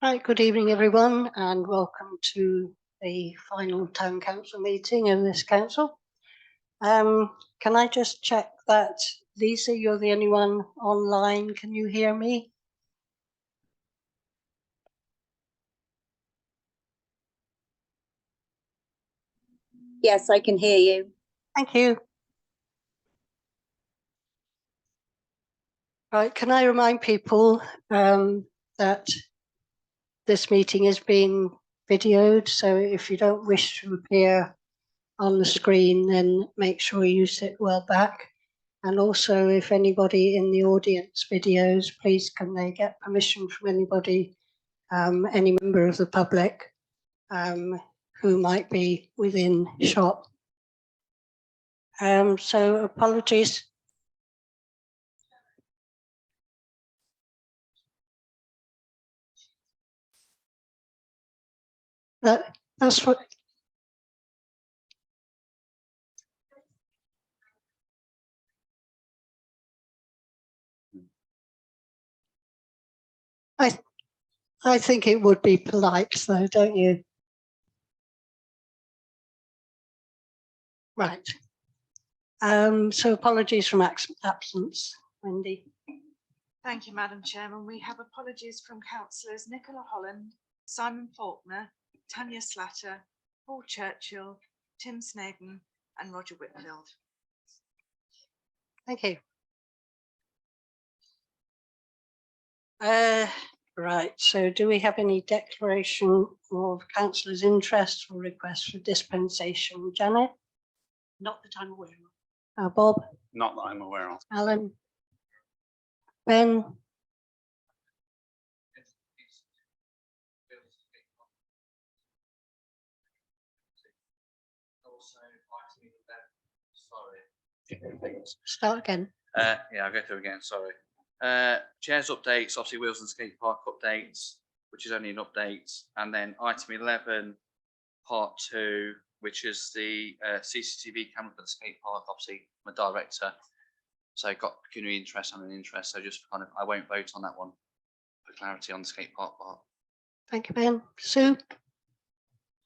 Right, good evening everyone and welcome to the final Town Council meeting of this council. Can I just check that, Lisa, you're the only one online, can you hear me? Yes, I can hear you. Thank you. Right, can I remind people that this meeting is being videoed, so if you don't wish to appear on the screen, then make sure you sit well back. And also, if anybody in the audience videos, please can they get permission from anybody, any member of the public who might be within shot. So apologies. That's what. I think it would be polite though, don't you? Right. So apologies from absence, Wendy. Thank you, Madam Chairman. We have apologies from councillors Nicola Holland, Simon Faulkner, Tanya Slatter, Paul Churchill, Tim Snedden and Roger Whitfield. Thank you. Right, so do we have any declaration of councillors' interest or request for dispensation? Janet? Not that I'm aware of. Bob? Not that I'm aware of. Alan? Ben? Start again. Yeah, I'll go through again, sorry. Chairs updates, obviously Wheels and Skate Park updates, which is only an update. And then item 11, part 2, which is the CCTV camera for the skate park. Obviously, I'm a director, so I've got pecuniary interest and an interest. So just kind of, I won't vote on that one for clarity on the skate park part. Thank you, Ben. Sue?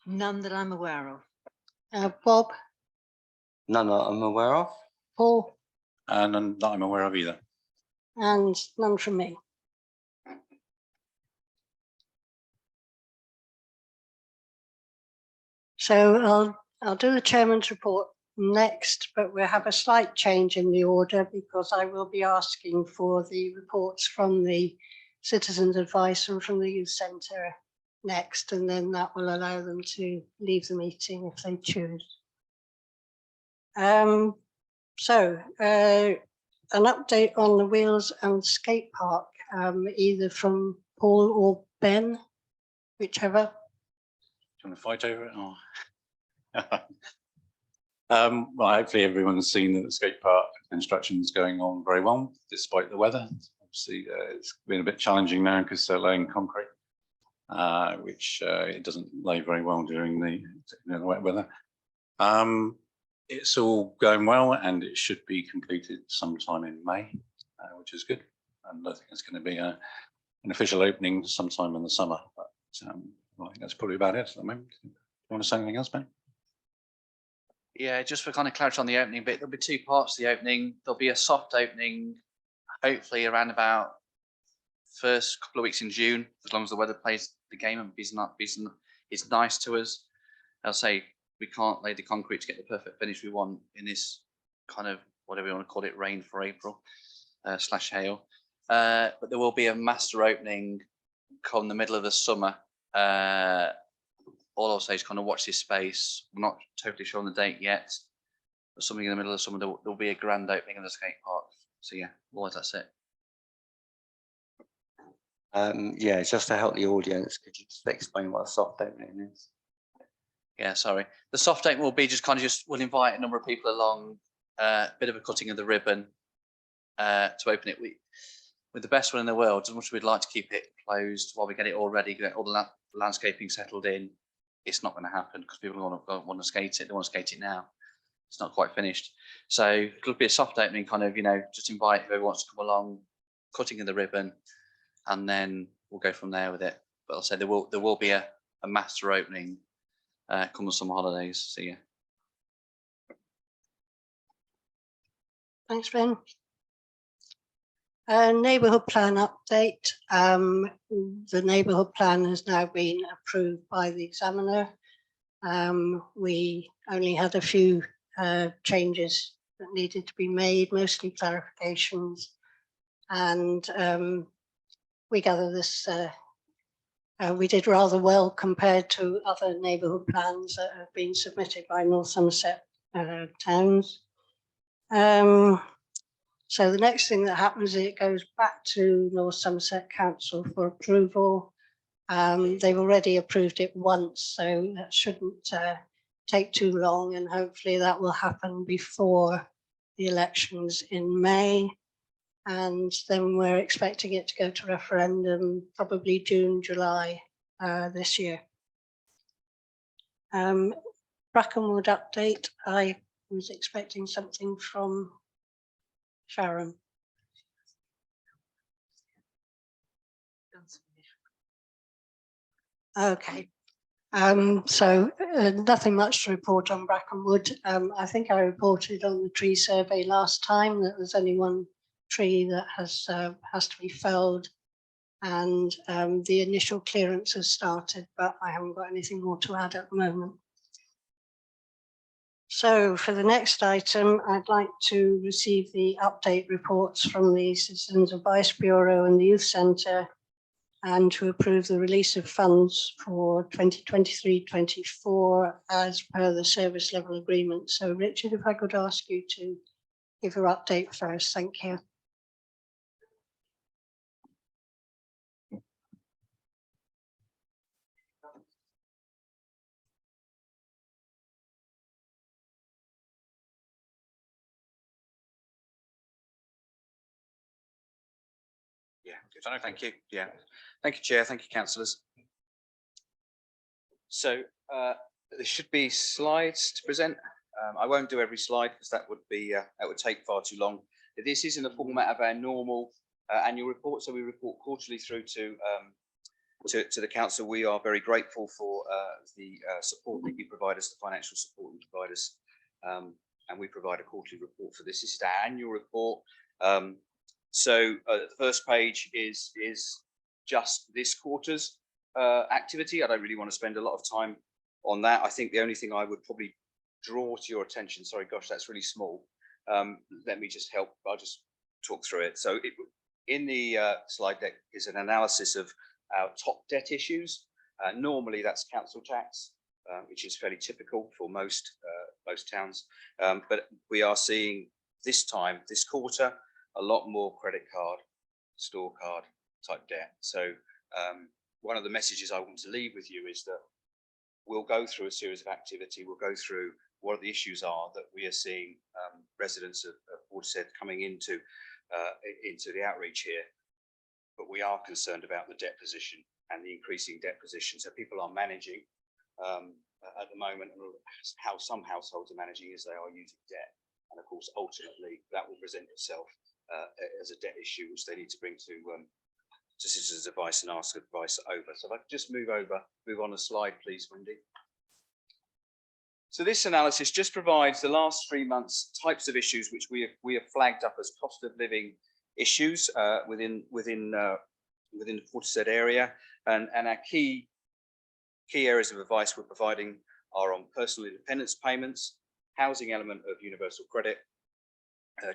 None that I'm aware of. Bob? None that I'm aware of. Paul? None that I'm aware of either. And none from me. So I'll do the chairman's report next, but we'll have a slight change in the order because I will be asking for the reports from the Citizens Advice and from the Youth Centre next, and then that will allow them to leave the meeting if they choose. An update on the Wheels and Skate Park, either from Paul or Ben, whichever. Do you want to fight over it? Or? Well, hopefully everyone's seen that the skate park construction is going on very well, despite the weather. Obviously, it's been a bit challenging now because they're laying concrete, which it doesn't lay very well during the wet weather. It's all going well and it should be completed sometime in May, which is good. And I think it's going to be an official opening sometime in the summer. But I think that's probably about it at the moment. You want to say anything else, Ben? Yeah, just for kind of clarity on the opening bit, there'll be two parts to the opening. There'll be a soft opening, hopefully around about first couple of weeks in June, as long as the weather plays the game and is nice to us. I'll say we can't lay the concrete to get the perfect finish we want in this kind of, whatever you want to call it, rain for April / hail. But there will be a master opening come the middle of the summer. All I'll say is kind of watch this space. We're not totally sure on the date yet, but something in the middle of the summer, there'll be a grand opening of the skate park. So yeah, otherwise that's it. Yeah, just to help the audience, could you just explain what a soft opening is? Yeah, sorry. The soft opening will be we'll invite a number of people along, a bit of a cutting of the ribbon to open it. With the best one in the world, as much as we'd like to keep it closed while we get it all ready, get all the landscaping settled in, it's not going to happen because people want to skate it. They want to skate it now. It's not quite finished. So it'll be a soft opening, kind of, just invite whoever wants to come along, cutting of the ribbon, and then we'll go from there with it. But I'll say there will be a master opening come the summer holidays. So yeah. Thanks, Ben. Neighbourhood plan update. The neighbourhood plan has now been approved by the examiner. We only had a few changes that needed to be made, mostly clarifications. And we gather this, we did rather well compared to other neighbourhood plans that have been submitted by North Somerset towns. So the next thing that happens is it goes back to North Somerset Council for approval. They've already approved it once, so that shouldn't take too long, and hopefully that will happen before the elections in May. And then we're expecting it to go to referendum probably June, July this year. Brackenwood update. I was expecting something from Sharon. Okay. So nothing much to report on Brackenwood. I think I reported on the tree survey last time that there's only one tree that has to be felled, and the initial clearance has started, but I haven't got anything more to add at the moment. So for the next item, I'd like to receive the update reports from the Citizens Advice Bureau and the Youth Centre, and to approve the release of funds for 2023-24 as per the service level agreement. So Richard, if I could ask you to give your update first, thank you. Yeah, good. Thank you. Yeah, thank you, Chair. Thank you, councillors. So there should be slides to present. I won't do every slide because that would take far too long. This is in the format of our normal annual report. So we report quarterly through to the council. We are very grateful for the support that you provide us, the financial support you provide us, and we provide a quarterly report for this. This is our annual report. So the first page is just this quarter's activity. I don't really want to spend a lot of time on that. I think the only thing I would probably draw to your attention, sorry, gosh, that's really small. Let me just help. I'll just talk through it. So in the slide deck is an analysis of our top debt issues. Normally that's council tax, which is fairly typical for most towns. But we are seeing this quarter, a lot more credit card, store card type debt. So one of the messages I want to leave with you is that we'll go through a series of activity. We'll go through what the issues are that we are seeing residents of Portishead coming into the outreach here. But we are concerned about the debt position and the increasing debt position. So people are managing at the moment, and how some households are managing is they are using debt. And of course, ultimately, that will present itself as a debt issue, which they need to bring to Citizens Advice and ask advice over. So if I could just move on a slide, please, Wendy. So this analysis just provides the last 3 months types of issues which we have flagged up as cost of living issues within the Portishead area, and our key areas of advice we're providing are on personal independence payments, housing element of universal credit,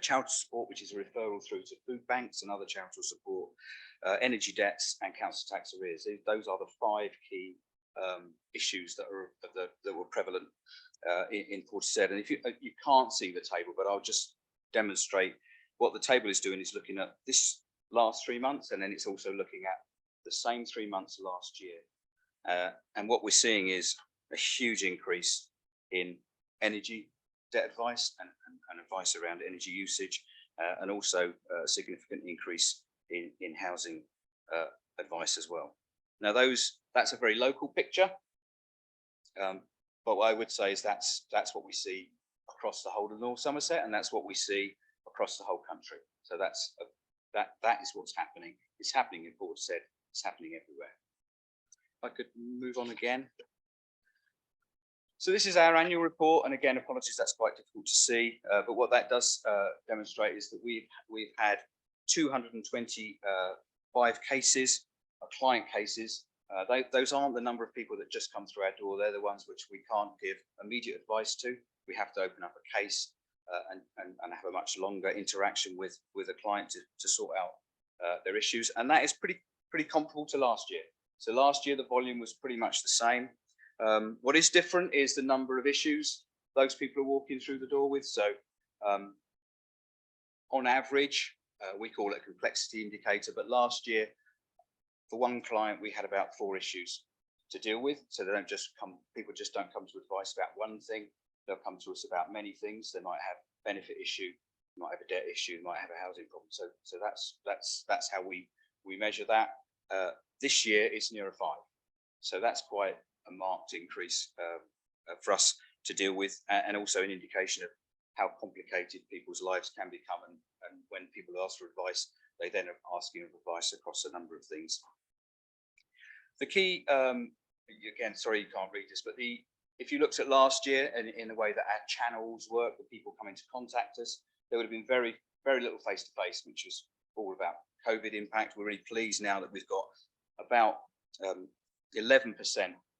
charitable support, which is a referral through to food banks and other charitable support, energy debts, and council tax arrears. Those are the 5 key issues that were prevalent in Portishead. And if you can't see the table, but I'll just demonstrate what the table is doing. Is looking at this last 3 months, and then it's also looking at the same 3 months last year. And what we're seeing is a huge increase in energy debt advice and advice around energy usage, and also a significant increase in housing advice as well. Now that's a very local picture, but what I would say is that's what we see across the whole of North Somerset, and that's what we see across the whole country. So that is what's happening. It's happening in Portishead. It's happening everywhere. I could move on again. So this is our annual report, and again, apologies, that's quite difficult to see. But what that does demonstrate is that we've had 225 cases, client cases. Those aren't the number of people that just come through our door. They're the ones which we can't give immediate advice to. We have to open up a case and have a much longer interaction with a client to sort out their issues, and that is pretty comparable to last year. So last year the volume was pretty much the same. What is different is the number of issues those people are walking through the door with. So on average, we call it a complexity indicator, but last year for one client we had about 4 issues to deal with. So they don't just come, people just don't come to advice about one thing. They'll come to us about many things. They might have benefit issue, they might have a debt issue, they might have a housing problem. So that's how we measure that. This year it's nearer 5. So that's quite a marked increase for us to deal with, and also an indication of how complicated people's lives can become. And when people ask for advice, they then are asking for advice across a number of things. The key, again, sorry you can't read this, but if you looked at last year and in the way that our channels work, the people coming to contact us, there would have been very little face-to-face, which was all about COVID impact. We're really pleased now that we've got about 11%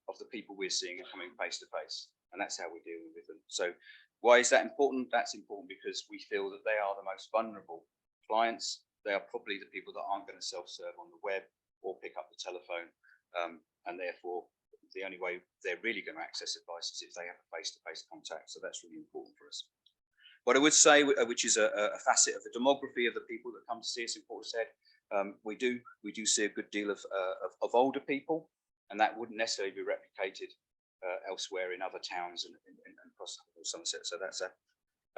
of the people we're seeing are coming face-to-face, and that's how we're dealing with them. So why is that important? That's important because we feel that they are the most vulnerable clients. They are probably the people that aren't going to self-serve on the web or pick up the telephone, and therefore the only way they're really going to access advice is if they have a face-to-face contact. So that's really important for us. What I would say, which is a facet of the demography of the people that come to see us in Portishead, we do see a good deal of older people, and that wouldn't necessarily be replicated elsewhere in other towns and across Somerset. So that's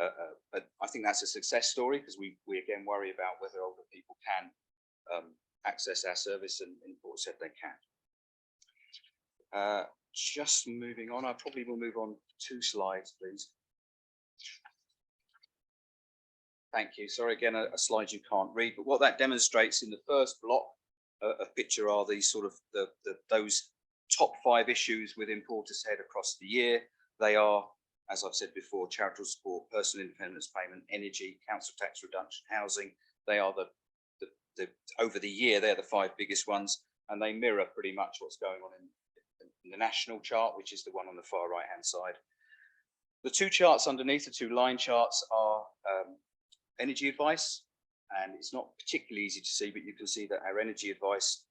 I think that's a success story, because we again worry about whether older people can access our service, and in Portishead they can. Just moving on, I probably will move on 2 slides, please. Thank you. Sorry, again, a slide you can't read, but what that demonstrates in the first block of picture are these sort of those top 5 issues within Portishead across the year. They are, as I've said before, charitable support, personal independence payment, energy, council tax reduction, housing. They are the over the year, they're the 5 biggest ones, and they mirror pretty much what's going on in the national chart, which is the one on the far right hand side. The 2 charts underneath, the 2 line charts, are energy advice, and it's not particularly easy to see, but you can see that our energy advice,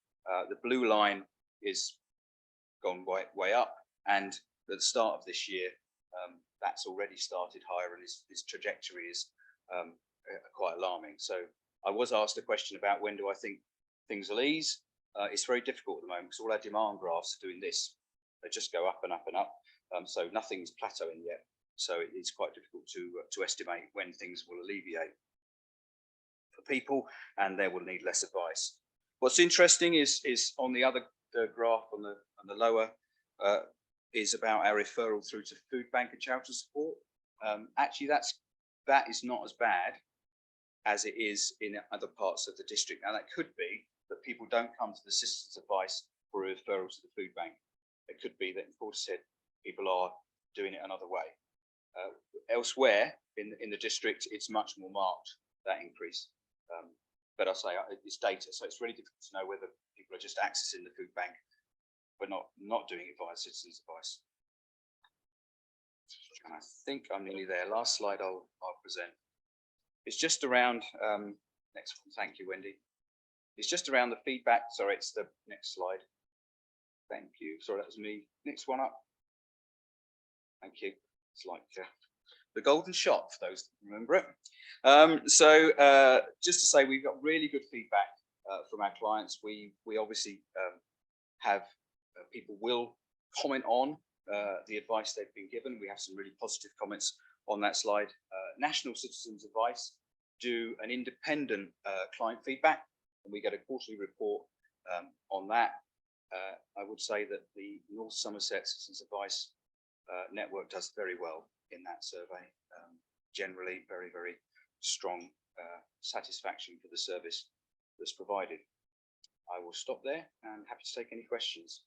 the blue line is gone way up, and at the start of this year that's already started higher, and this trajectory is quite alarming. So I was asked a question about when do I think things will ease. It's very difficult at the moment because all our demand graphs are doing this. They just go up and up and up. So nothing's plateauing yet. So it's quite difficult to estimate when things will alleviate for people, and they will need less advice. What's interesting is on the other graph on the lower is about our referral through to food bank and charitable support. Actually, that is not as bad as it is in other parts of the district. Now that could be that people don't come to the citizens' advice for a referral to the food bank. It could be that in Portishead people are doing it another way. Elsewhere in the district, it's much more marked, that increase. But I say it's data, so it's really difficult to know whether people are just accessing the food bank but not doing it via citizens' advice. And I think I'm nearly there. Last slide I'll present. It's just around next one. Thank you, Wendy. It's just around the feedback. Sorry, it's the next slide. Thank you. Sorry, that was me. Next one up. Thank you. It's like the golden shot for those that remember it. So just to say, we've got really good feedback from our clients. We obviously have people will comment on the advice they've been given. We have some really positive comments on that slide. National Citizens Advice do an independent client feedback, and we get a quarterly report on that. I would say that the North Somerset Citizens Advice network does very well in that survey. Generally, very strong satisfaction for the service that's provided. I will stop there and happy to take any questions.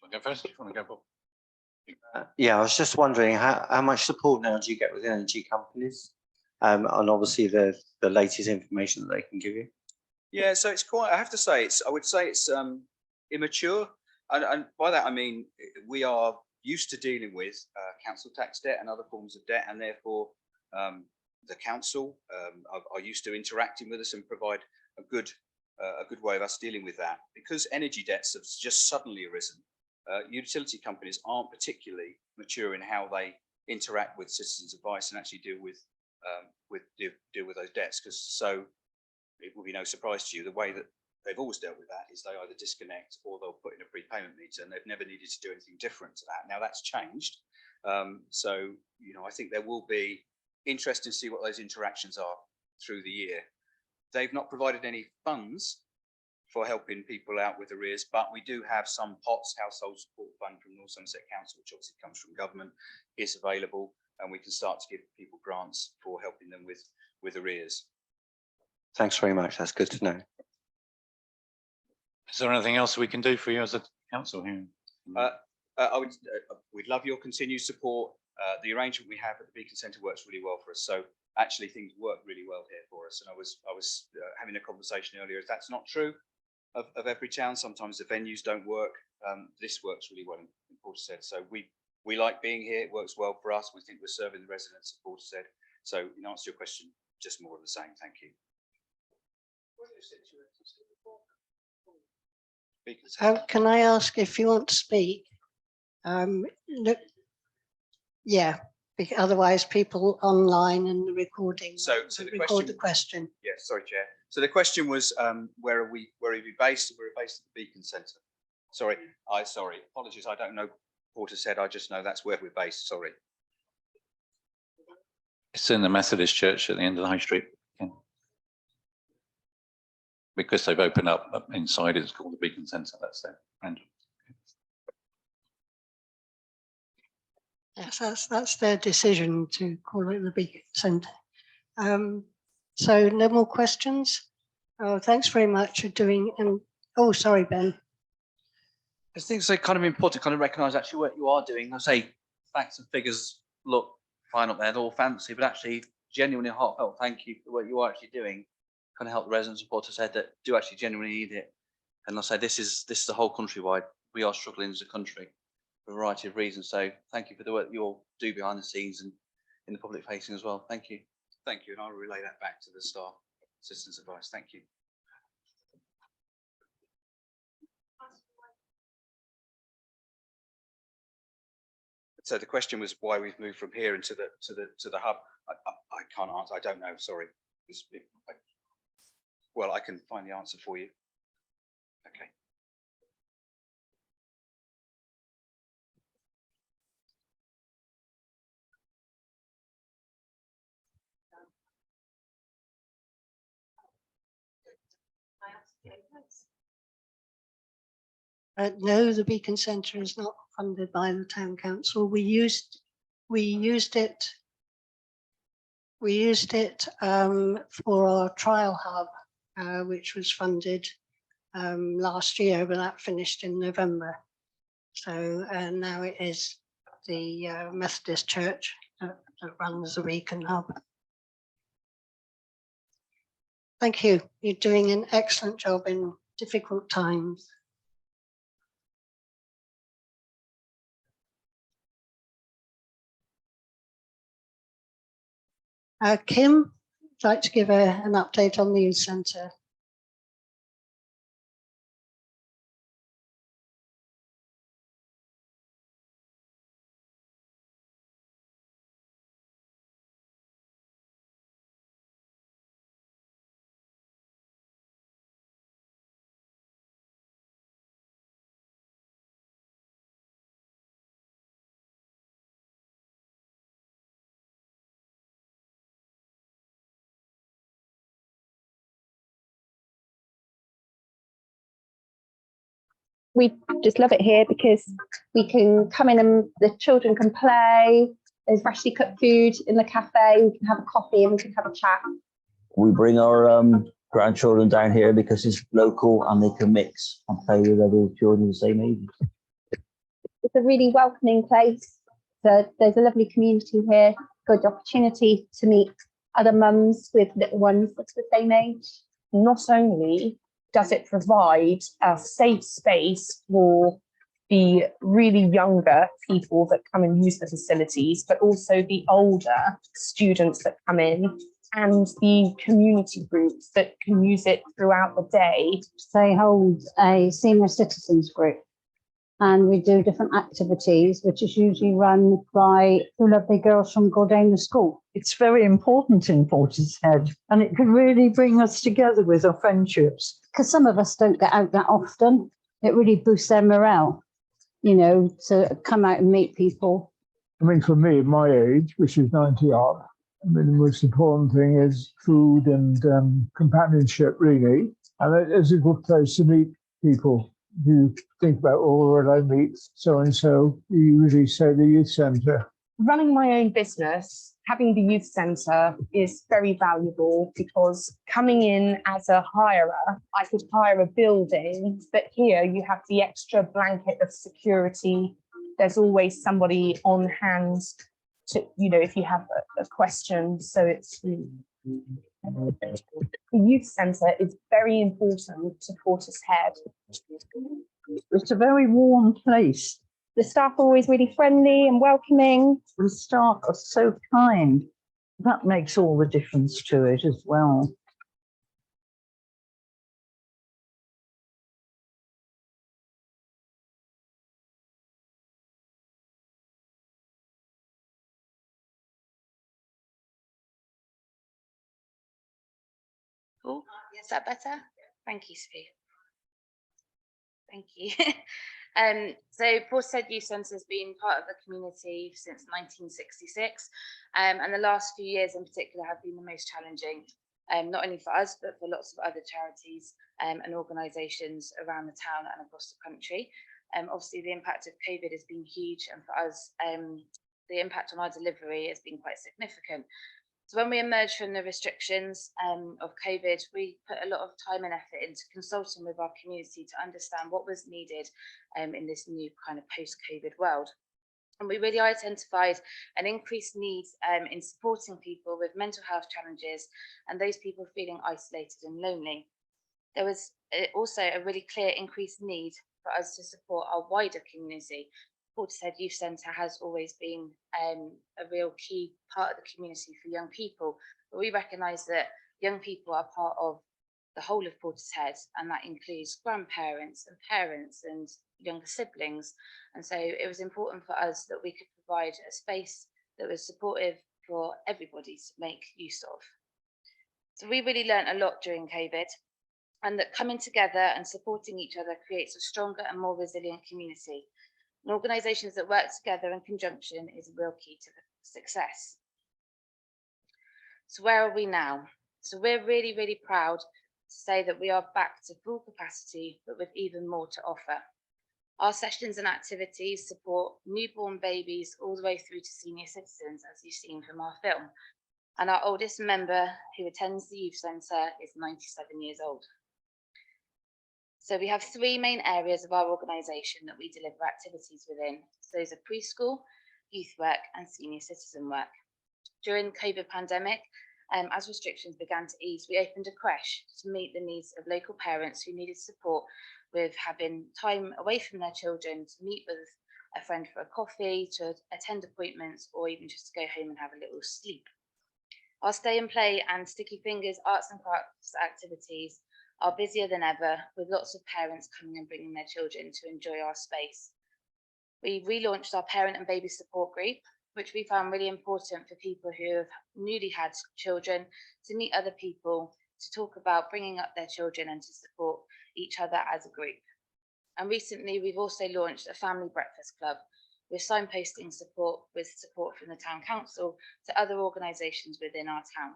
Want to go first? You want to go, Bob? Yeah, I was just wondering, how much support now do you get with energy companies? And obviously the latest information that they can give you? Yeah, so it's quite, I have to say, I would say it's immature. And by that, I mean, we are used to dealing with council tax debt and other forms of debt, and therefore the council are used to interacting with us and provide a good way of us dealing with that. Because energy debts have just suddenly arisen, utility companies aren't particularly mature in how they interact with citizens' advice and actually deal with those debts. Because so it will be no surprise to you, the way that they've always dealt with that is they either disconnect or they'll put in a prepayment meter, and they've never needed to do anything different to that. Now that's changed. So, you know, I think there will be interest to see what those interactions are through the year. They've not provided any funds for helping people out with arrears, but we do have some pots. Household Support Fund from North Somerset Council, which obviously comes from government, is available, and we can start to give people grants for helping them with arrears. Thanks very much. That's good to know. Is there anything else we can do for you as a council here? We'd love your continued support. The arrangement we have at the Beacon Centre works really well for us. So actually things work really well here for us. And I was having a conversation earlier. If that's not true of every town, sometimes the venues don't work. This works really well in Portishead. So we like being here. It works well for us. We think we're serving the residents of Portishead. So in answer to your question, just more of the same. Thank you. Can I ask if you want to speak? Look, yeah, otherwise people online and the recording So will the record the question- question. Yeah, sorry, Chair. So the question was, where are we based? We're based at the Beacon Centre. Sorry, apologies. I don't know Portishead. I just know that's where we're based. Sorry. It's in the Methodist Church at the end of the High Street. Yeah. Because they've opened up inside, it's called the Beacon Centre. That's their brand. Yes, that's their decision to call it the Beacon Centre. So no more questions. Oh, thanks very much for doing. And oh, sorry, Ben. I think it's kind of important to kind of recognise actually what you are doing. I say facts and figures look fine up there, they're all fancy, but actually genuinely heartfelt thank you for what you are actually doing. Kind of help the residents of Portishead that do actually genuinely need it. And I say this is the whole countrywide. We are struggling as a country for a variety of reasons. So thank you for the work you all do behind the scenes and in the public facing as well. Thank you. Thank you. And I'll relay that back to the staff, citizens' advice. Thank you. So the question was why we've moved from here into the hub. I can't answer. I don't know. Sorry. Well, I can find the answer for you. Okay. No, the Beacon Centre is not funded by the town council. We used it for our trial hub, which was funded last year, but that finished in November. So now it is the Methodist Church that runs the Beacon hub. Thank you. You're doing an excellent job in difficult times. Kim, would like to give an update on the youth centre. We just love it here because we can come in and the children can play. There's freshly cooked food in the cafe. We can have a coffee and we can have a chat. We bring our grandchildren down here because it's local and they can mix and play with other children the same age. It's a really welcoming place. There's a lovely community here, good opportunity to meet other mums with little ones that's the same age. Not only does it provide a safe space for the really younger people that come and use the facilities, but also the older students that come in and the community groups that can use it throughout the day. They hold a senior citizens group, and we do different activities, which is usually run by two lovely girls from Gordana School. It's very important in Portishead, and it can really bring us together with our friendships. Because some of us don't get out that often, it really boosts their morale, you know, to come out and meet people. I mean, for me, my age, which is 90 odd, I mean, the most important thing is food and companionship, really. And it's a good place to meet people. You think about, oh, where I meet so-and-so, you usually say the youth centre. Running my own business, having the youth centre is very valuable because coming in as a hirer, I could hire a building, but here you have the extra blanket of security. There's always somebody on hand to, you know, if you have a question. So it's the youth centre is very important to Portishead. It's a very warm place. The staff are always really friendly and welcoming. The staff are so kind. That makes all the difference to it as well. Cool. Is that better? Thank you, Sue. Thank you. So Portishead Youth Centre has been part of the community since 1966, and the last few years in particular have been the most challenging, not only for us, but for lots of other charities and organisations around the town and across the country. Obviously, the impact of COVID has been huge, and for us, the impact on our delivery has been quite significant. So when we emerged from the restrictions of COVID, we put a lot of time and effort into consulting with our community to understand what was needed in this new kind of post-COVID world. And we really identified an increased need in supporting people with mental health challenges and those people feeling isolated and lonely. There was also a really clear increased need for us to support our wider community. Portishead Youth Centre has always been a real key part of the community for young people, but we recognise that young people are part of the whole of Portishead, and that includes grandparents and parents and younger siblings. And so it was important for us that we could provide a space that was supportive for everybody to make use of. So we really learnt a lot during COVID, and that coming together and supporting each other creates a stronger and more resilient community. And organisations that work together in conjunction is a real key to success. So where are we now? So we're really, really proud to say that we are back to full capacity, but with even more to offer. Our sessions and activities support newborn babies all the way through to senior citizens, as you've seen from our film. And our oldest member who attends the youth centre is 97 years old. So we have three main areas of our organisation that we deliver activities within. So those are preschool, youth work and senior citizen work. During the COVID pandemic, as restrictions began to ease, we opened a creche to meet the needs of local parents who needed support with having time away from their children to meet with a friend for a coffee, to attend appointments, or even just to go home and have a little sleep. Our Stay and Play and Sticky Fingers arts and crafts activities are busier than ever, with lots of parents coming and bringing their children to enjoy our space. We relaunched our parent and baby support group, which we found really important for people who have newly had children to meet other people, to talk about bringing up their children and to support each other as a group. And recently, we've also launched a family breakfast club with signposting support, with support from the town council to other organisations within our town.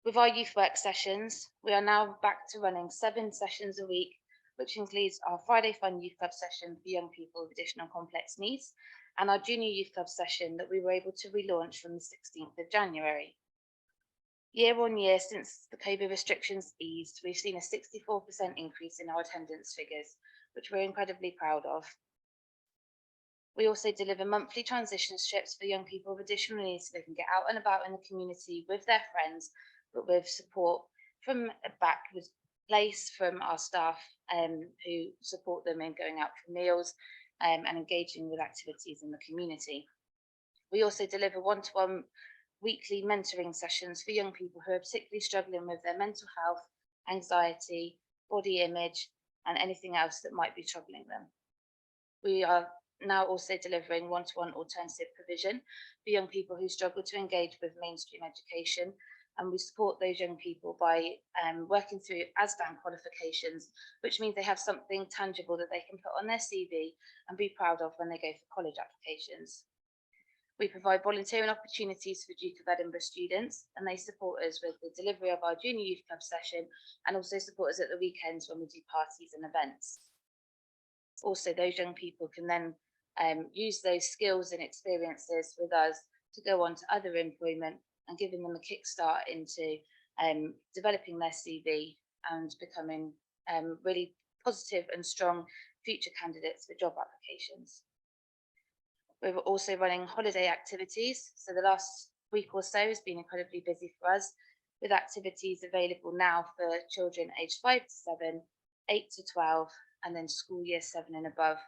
With our youth work sessions, we are now back to running 7 sessions a week, which includes our Friday Fun Youth Club session for young people with additional complex needs, and our Junior Youth Club session that we were able to relaunch from the 16th of January. Year on year, since the COVID restrictions eased, we've seen a 64% increase in our attendance figures, which we're incredibly proud of. We also deliver monthly transition trips for young people with additional needs so they can get out and about in the community with their friends, but with support from a backward place from our staff who support them in going out for meals and engaging with activities in the community. We also deliver one-to-one weekly mentoring sessions for young people who are particularly struggling with their mental health, anxiety, body image, and anything else that might be troubling them. We are now also delivering one-to-one alternative provision for young people who struggle to engage with mainstream education, and we support those young people by working through ASDAN qualifications, which means they have something tangible that they can put on their CV and be proud of when they go for college applications. We provide volunteering opportunities for Duke of Edinburgh students, and they support us with the delivery of our Junior Youth Club session and also support us at the weekends when we do parties and events. Also, those young people can then use those skills and experiences with us to go on to other employment and giving them a kickstart into developing their CV and becoming really positive and strong future candidates for job applications. We're also running holiday activities. So the last week or so has been incredibly busy for us, with activities available now for children aged 5 to 7, 8 to 12, and then school year 7 and above,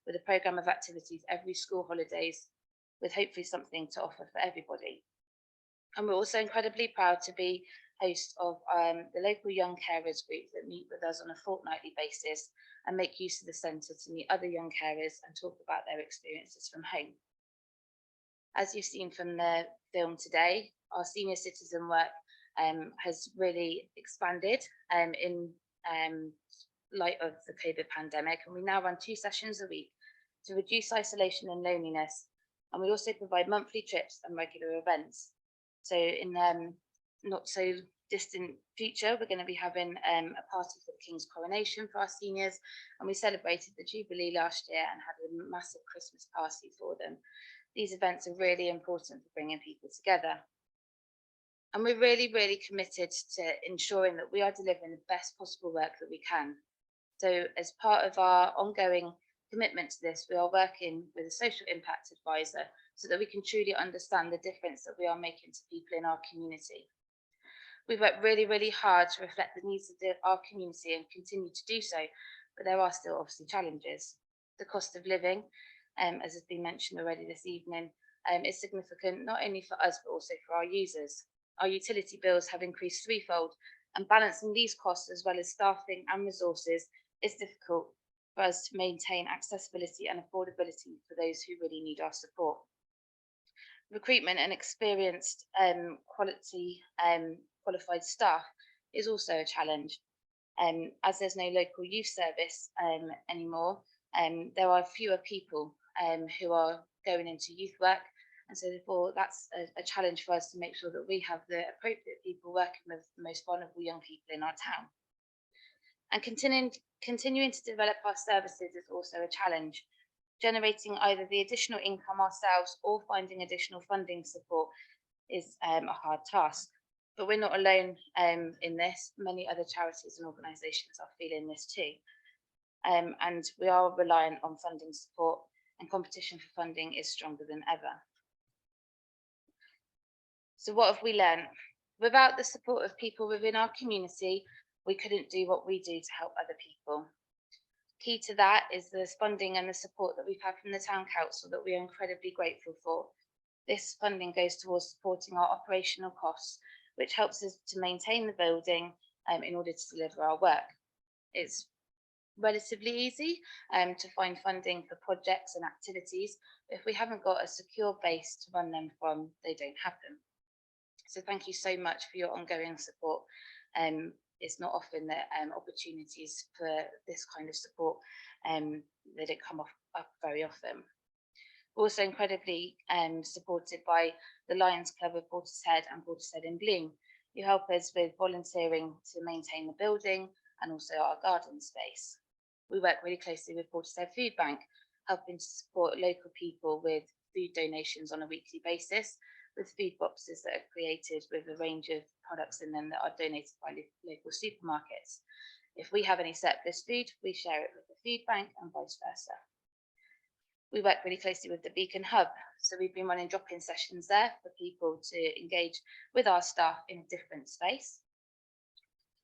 with a programme of activities every school holidays, with hopefully something to offer for everybody. And we're also incredibly proud to be host of the local young carers group that meet with us on a fortnightly basis and make use of the centre to meet other young carers and talk about their experiences from home. As you've seen from the film today, our senior citizen work has really expanded in light of the COVID pandemic, and we now run 2 sessions a week to reduce isolation and loneliness, and we also provide monthly trips and regular events. So in not so distant future, we're going to be having a party for the King's coronation for our seniors, and we celebrated the Jubilee last year and had a massive Christmas party for them. These events are really important for bringing people together. And we're really, really committed to ensuring that we are delivering the best possible work that we can. So as part of our ongoing commitment to this, we are working with a social impact advisor so that we can truly understand the difference that we are making to people in our community. We've worked really, really hard to reflect the needs of our community and continue to do so, but there are still obviously challenges. The cost of living, as has been mentioned already this evening, is significant not only for us but also for our users. Our utility bills have increased threefold, and balancing these costs as well as staffing and resources is difficult for us to maintain accessibility and affordability for those who really need our support. Recruitment and experienced qualified staff is also a challenge. As there's no local youth service anymore, there are fewer people who are going into youth work, and so therefore that's a challenge for us to make sure that we have the appropriate people working with the most vulnerable young people in our town. And continuing to develop our services is also a challenge. Generating either the additional income ourselves or finding additional funding support is a hard task. But we're not alone in this. Many other charities and organisations are feeling this too. And we are reliant on funding support, and competition for funding is stronger than ever. So what have we learned? Without the support of people within our community, we couldn't do what we do to help other people. Key to that is the funding and the support that we've had from the Town Council that we are incredibly grateful for. This funding goes towards supporting our operational costs, which helps us to maintain the building in order to deliver our work. It's relatively easy to find funding for projects and activities, but if we haven't got a secure base to run them from, they don't happen. So thank you so much for your ongoing support. It's not often that opportunities for this kind of support, they don't come up very often. We're also incredibly supported by the Lions Club of Portishead and Portishead in Bloom, who help us with volunteering to maintain the building and also our garden space. We work really closely with Portishead Food Bank, helping to support local people with food donations on a weekly basis, with food boxes that are created with a range of products in them that are donated by local supermarkets. If we have any surplus food, we share it with the food bank and vice versa. We work really closely with the Beacon Hub, so we've been running drop-in sessions there for people to engage with our staff in a different space.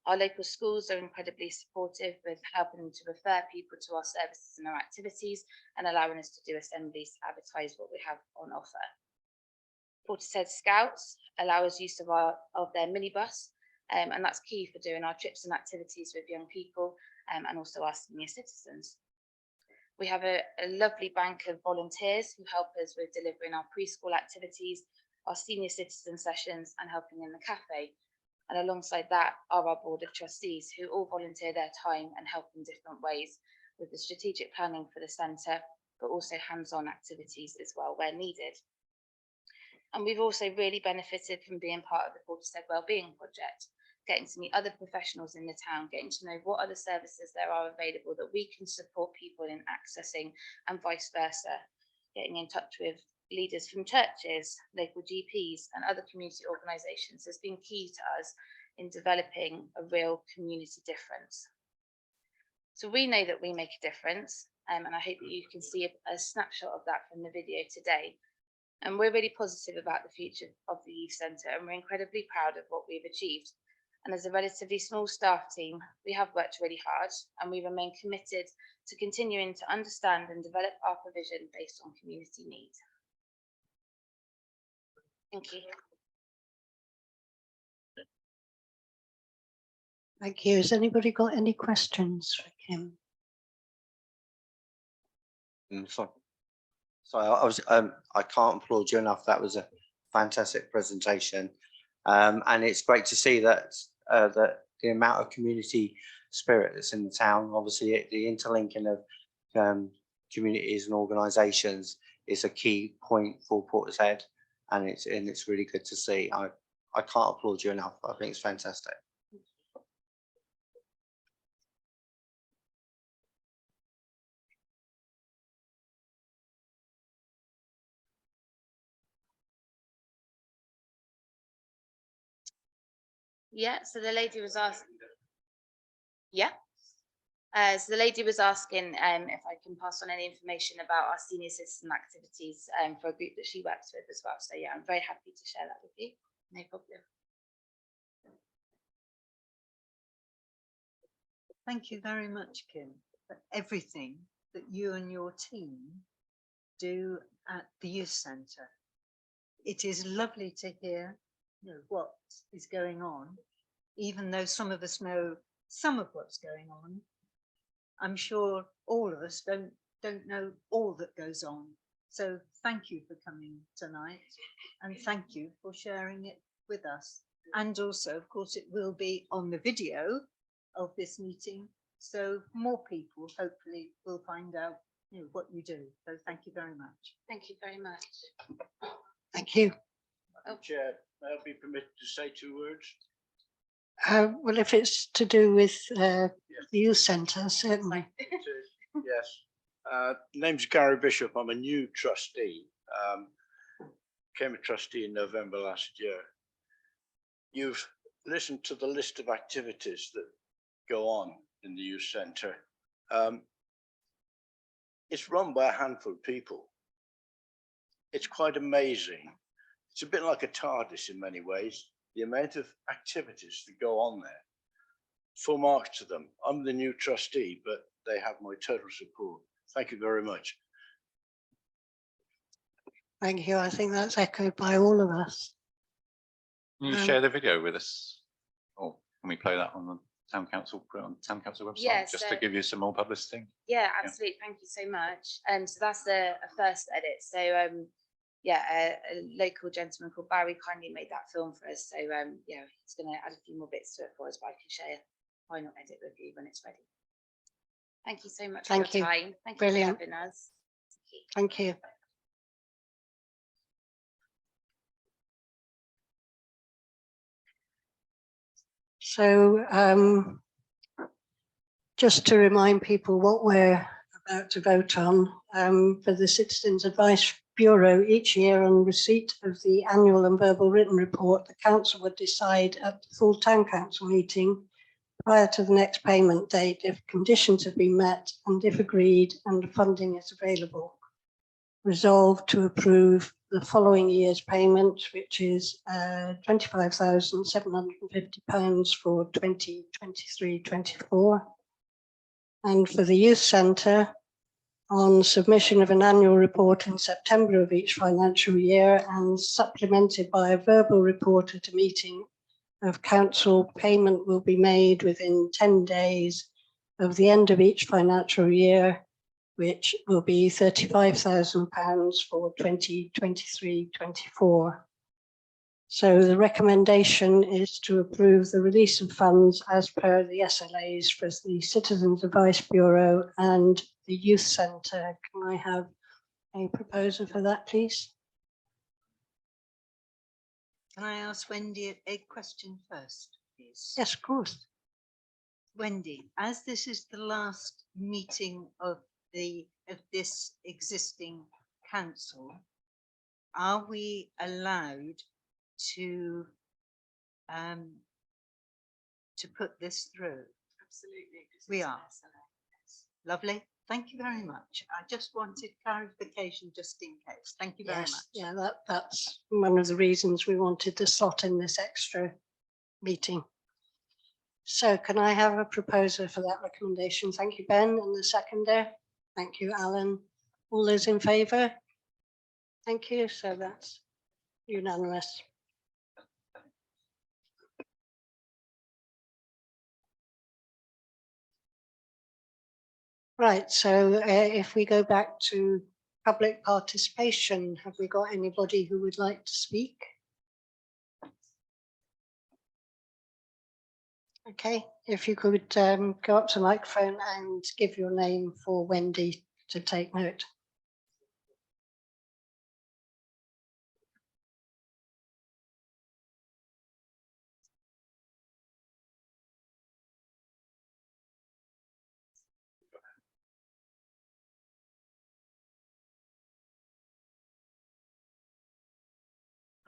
Our local schools are incredibly supportive with helping them to refer people to our services and our activities and allowing us to do assemblies to advertise what we have on offer. Portishead Scouts allow us use of their minibus, and that's key for doing our trips and activities with young people and also our senior citizens. We have a lovely bank of volunteers who help us with delivering our preschool activities, our senior citizen sessions and helping in the cafe. And alongside that are our board of trustees who all volunteer their time and help in different ways with the strategic planning for the centre, but also hands-on activities as well where needed. And we've also really benefited from being part of the Portishead Wellbeing Project, getting to meet other professionals in the town, getting to know what other services there are available that we can support people in accessing and vice versa, getting in touch with leaders from churches, local GPs and other community organisations has been key to us in developing a real community difference. So we know that we make a difference and I hope that you can see a snapshot of that from the video today. And we're really positive about the future of the youth centre and we're incredibly proud of what we've achieved. And as a relatively small staff team, we have worked really hard and we remain committed to continuing to understand and develop our provision based on community needs. Thank you. Thank you. Has anybody got any questions for Kim? So I can't applaud you enough. That was a fantastic presentation. And it's great to see that that the amount of community spirit that's in the town. Obviously, the interlinking of communities and organisations is a key point for Portishead, and it's really good to see. I can't applaud you enough. I think it's fantastic. Yeah, so the lady was asking. Yeah. So the lady was asking if I can pass on any information about our senior citizen activities for a group that she works with as well. So yeah, I'm very happy to share that with you. No problem. Thank you very much, Kim, for everything that you and your team do at the youth centre. It is lovely to hear, you know, what is going on, even though some of us know some of what's going on. I'm sure all of us don't know all that goes on. So thank you for coming tonight and thank you for sharing it with us. And also, of course, it will be on the video of this meeting. So more people hopefully will find out, you know, what you do. So thank you very much. Thank you very much. Thank you. Chair, may I be permitted to say 2 words? Well, if it's to do with the youth centre, certainly. Yes. Name's Gary Bishop. I'm a new trustee. Became a trustee in November last year. You've listened to the list of activities that go on in the youth centre. It's run by a handful of people. It's quite amazing. It's a bit like a TARDIS in many ways, the amount of activities that go on there. Full marks to them. I'm the new trustee, but they have my total support. Thank you very much. Thank you. I think that's echoed by all of us. Can you share the video with us? Or can we play that on the town council, put it on the town council website, Yes, just to give you some more publicity? Yeah, absolutely. Thank you so much. So that's a first edit. So yeah, a local gentleman called Barry kindly made that film for us. So yeah, he's going to add a few more bits to it for us, but I can share a final edit with you when it's ready. Thank you so much for your time. Thank you for having us. Thank you. So just to remind people what we're about to vote on, for the Citizens Advice Bureau, each year on receipt of the annual and verbal written report, the council would decide at the full town council meeting prior to the next payment date if conditions have been met and if agreed and funding is available. resolved to approve the following year's payment, which is £25,750 for 2023-24. And for the Youth Centre, on submission of an annual report in September of each financial year and supplemented by a verbal report at a meeting of council, payment will be made within 10 days of the end of each financial year, which will be £35,000 for 2023-24. So the recommendation is to approve the release of funds as per the SLAs for the Citizens Advice Bureau and the Youth Centre. Can I have a proposer for that, please? Can I ask Wendy a question first, please? Yes, of course. Wendy, as this is the last meeting of this existing council, are we allowed to put this through? Absolutely. We are. Lovely. Thank you very much. I just wanted clarification just in case. Thank you very much. Yeah, that's one of the reasons we wanted to slot in this extra meeting. So can I have a proposer for that recommendation? Thank you, Ben, and the seconder. Thank you, Alan. All those in favour? Thank you. So that's unanimous. Right, so if we go back to public participation, have we got anybody who would like to speak? Okay, if you could go up to the microphone and give your name for Wendy to take note.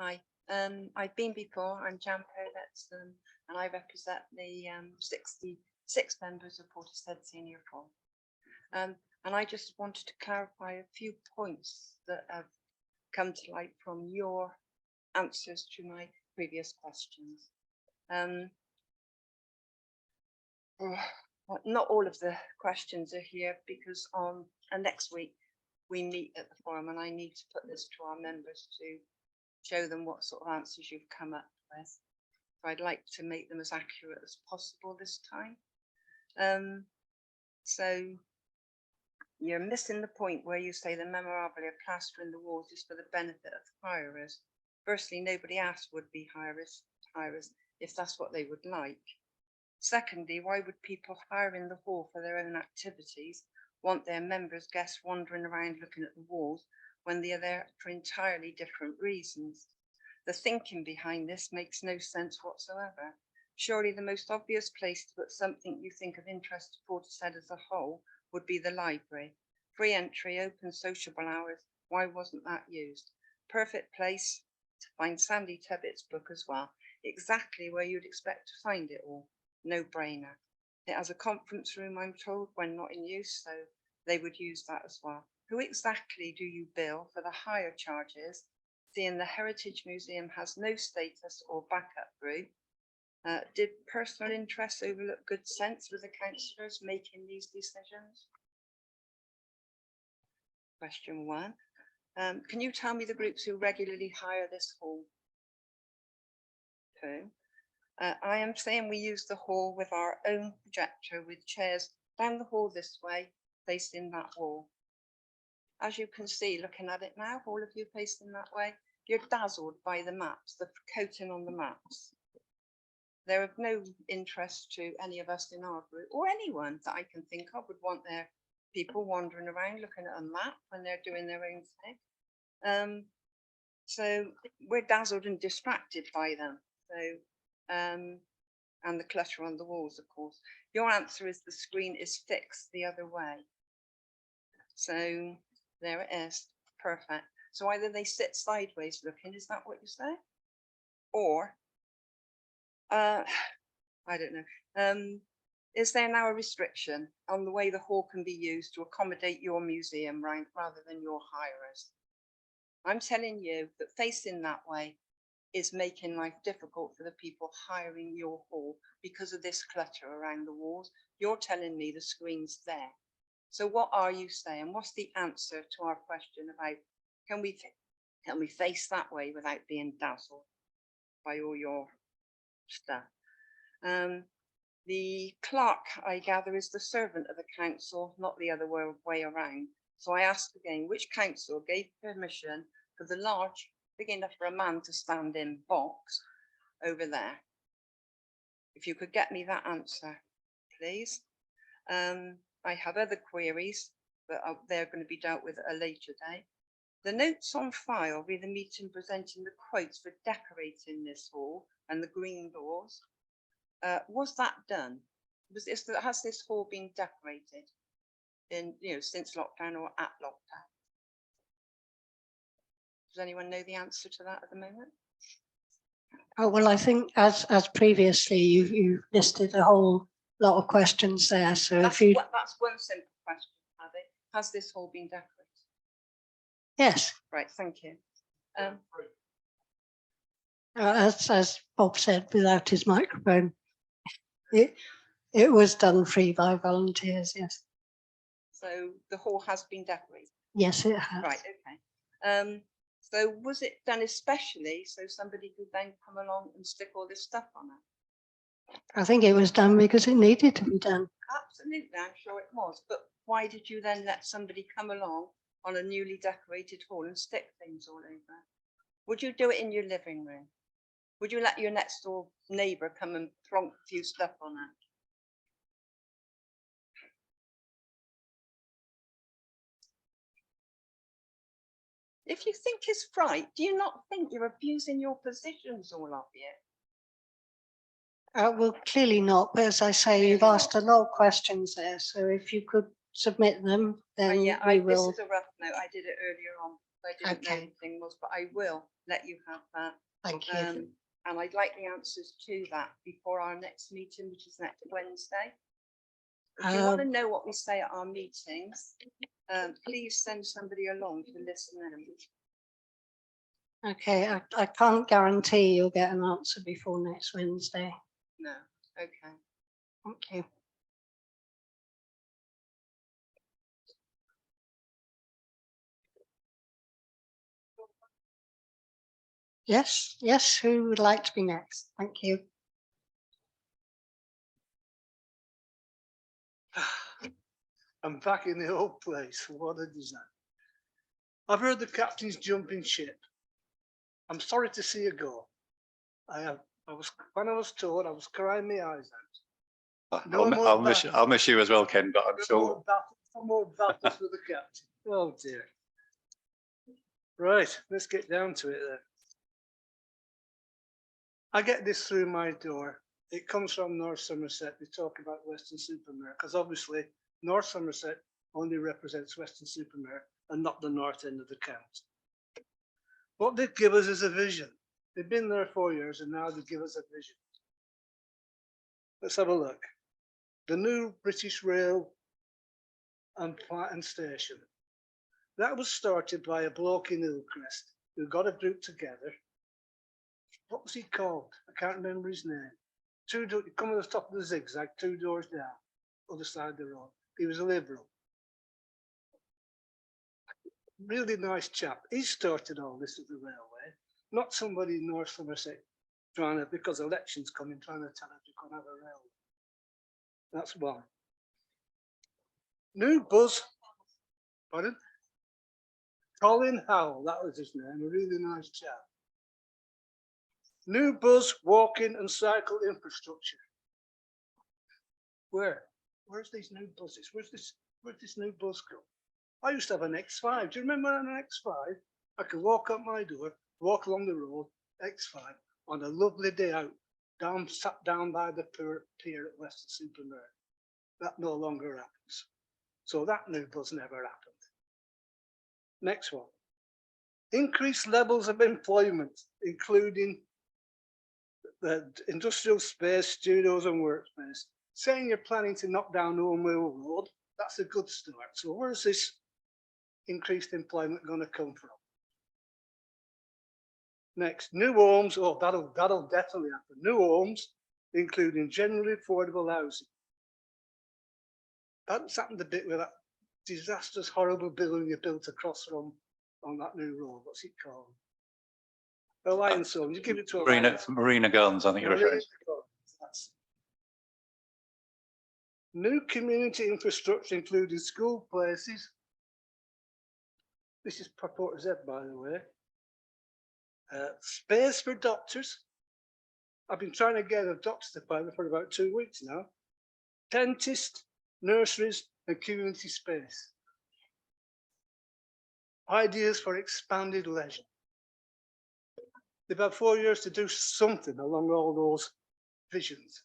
Hi, I've been before. I'm Jan Povets, and I represent the 66 members of Portishead Senior Forum. And I just wanted to clarify a few points that have come to light from your answers to my previous questions. Not all of the questions are here because next week we meet at the forum, and I need to put this to our members to show them what sort of answers you've come up with. So I'd like to make them as accurate as possible this time. So you're missing the point where you say the memorabilia plastering the walls is for the benefit of hirers. Firstly, nobody asked would-be hirers if that's what they would like. Secondly, why would people hiring the hall for their own activities want their members' guests wandering around looking at the walls when they are there for entirely different reasons? The thinking behind this makes no sense whatsoever. Surely the most obvious place to put something you think of interest to Portishead as a whole would be the library. Free entry, open sociable hours. Why wasn't that used? Perfect place to find Sandy Tebbett's book as well. Exactly where you'd expect to find it all. No brainer. It has a conference room, I'm told, when not in use, so they would use that as well. Who exactly do you bill for the higher charges, seeing the Heritage Museum has no status or backup group? Did personal interests overlook good sense with the councillors making these decisions? Question one. Can you tell me the groups who regularly hire this hall? 2. I am saying we use the hall with our own projector with chairs down the hall this way, facing that wall. As you can see, looking at it now, all of you facing that way, you're dazzled by the maps, the coating on the maps. They're of no interest to any of us in our group, or anyone that I can think of would want their people wandering around looking at a map when they're doing their own thing. So we're dazzled and distracted by them. So, and the clutter on the walls, of course. Your answer is the screen is fixed the other way. So there it is, perfect. So either they sit sideways looking, is that what you say? Or, I don't know. Is there now a restriction on the way the hall can be used to accommodate your museum rather than your hirers? I'm telling you that facing that way is making life difficult for the people hiring your hall because of this clutter around the walls. You're telling me the screen's there. So what are you saying? What's the answer to our question about can we face that way without being dazzled by all your stuff? The clerk, I gather, is the servant of the council, not the other way around. So I ask again, which council gave permission for the large, big enough for a man to stand in box over there? If you could get me that answer, please. I have other queries, but they're going to be dealt with at a later date. The notes on file read the meeting presenting the quotes for decorating this hall and the green doors. Was that done? Has this hall been decorated in, since lockdown or at lockdown? Does anyone know the answer to that at the moment? Oh, well, I think as previously, you listed a whole lot of questions there. So That's if you, that's one simple question, Paddy. Has this hall been decorated? yes, Right, thank you. as Bob said, without his microphone, it was done free by volunteers. Yes, So the hall has been decorated. yes, it has. Right, okay. So was it done especially so somebody could then come along and stick all this stuff on it? I think it was done because it needed to be done. Absolutely, I'm sure it was. But why did you then let somebody come along on a newly decorated hall and stick things all over? Would you do it in your living room? Would you let your next door neighbour come and plonk a few stuff on it? If you think it's right, do you not think you're abusing your positions, all of you? Well, clearly not. But as I say, you've asked a lot of questions there. So if you could submit them, then Yeah, we this will. is a rough note. I did it earlier on. I didn't know anything was, but I will let you have that. Thank you. And I'd like the answers to that before our next meeting, which is next Wednesday. If you want to know what we say at our meetings, please send somebody along to listen in. Okay, I can't guarantee you'll get an answer before next Wednesday. No, okay. Thank you. Yes, yes, who would like to be next? Thank you. I'm back in the old place. What a disaster. I've heard the captain's jumping ship. I'm sorry to see you go. When I was told, I was crying my eyes out. I'll miss you as well, Ken, but I'm sure. Some more battles with the captain. Oh dear. Right, let's get down to it then. I get this through my door. It comes from North Somerset. They talk about Weston-super-Mare because obviously North Somerset only represents Weston-super-Mare and not the north end of the county. What they give us is a vision. They've been there 4 years and now they give us a vision. Let's have a look. The new British Rail and Station. That was started by a bloke in Hillcrest who got a group together. What was he called? I can't remember his name. Come at the top of the zigzag, 2 doors down, other side of the road. He was a Liberal. Really nice chap. He started all this at the railway, not somebody in North Somerset trying to, because elections coming, trying to tell us we can have a railway. That's one. New buzz, pardon? Colin Howell, that was his name, a really nice chap. New bus, walking and cycle infrastructure. Where's these new buses? Where's this new bus go? I used to have an X5. Do you remember an X5? I could walk up my door, walk along the road, X5, on a lovely day out, sat down by the pier at Weston-super-Mare. That no longer happens. So that new bus never happened. Next one. Increased levels of employment, including the industrial space, studios and workspace. saying you're planning to knock down Old Mill Road, that's a good start. So where's this increased employment going to come from? Next, new homes. Oh, that'll definitely happen. New homes, including generally affordable housing. That's happened a bit with that disastrous, horrible building you built across from on that new road. What's it called? Alliance Home. You give it to Marina Gardens, I think you're referring to. That's new community infrastructure, including school places. This is Port Z, by the way. Space for doctors. I've been trying to get a doctor's appointment for about 2 weeks now. Dentists, nurseries, and community space. Ideas for expanded leisure. They've had 4 years to do something along all those visions.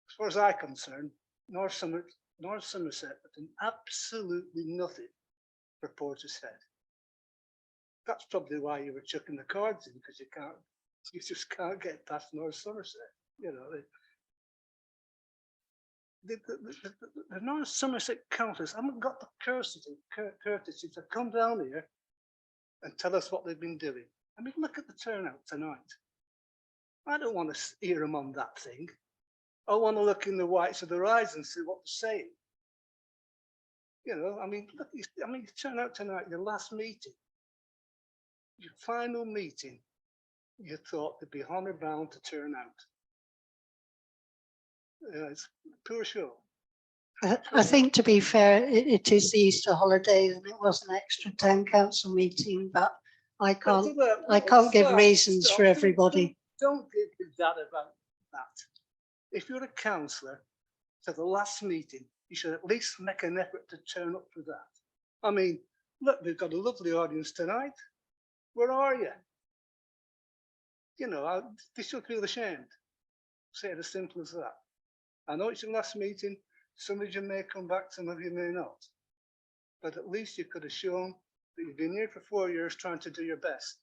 As far as I'm concerned, North Somerset have done absolutely nothing for Portishead. That's probably why you were chucking the cards in, because you just can't get past North Somerset. You know, the North Somerset councillors haven't got the courtesy to come down here and tell us what they've been doing. I mean, look at the turnout tonight. I don't want to hear them on that thing. I want to look in the whites of their eyes and see what they're saying. You know, I mean, look, you turn out tonight, your last meeting, your final meeting, you thought they'd be honor bound to turn out. It's poor show. I think, to be fair, it is the Easter holidays and it was an extra town council meeting, but I can't give reasons for everybody. Don't give me that about that. If you're a councillor to the last meeting, you should at least make an effort to turn up for that. I mean, look, we've got a lovely audience tonight. Where are you? You know, they should feel ashamed. Say it as simple as that. I know it's your last meeting. Some of you may come back, some of you may not. But at least you could have shown that you've been here for 4 years trying to do your best.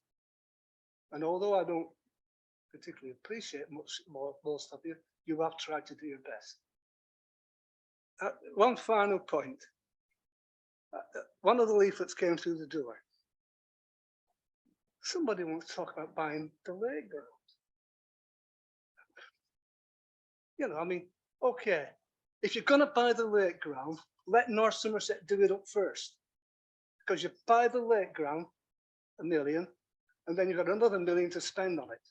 And although I don't particularly appreciate most of you, you have tried to do your best. One final point. One of the leaflets came through the door. Somebody wants to talk about buying the lake ground. You know, I mean, okay, if you're going to buy the lake ground, let North Somerset do it up first. Because you buy the lake ground, $1 million, and then you've got another $1 million to spend on it.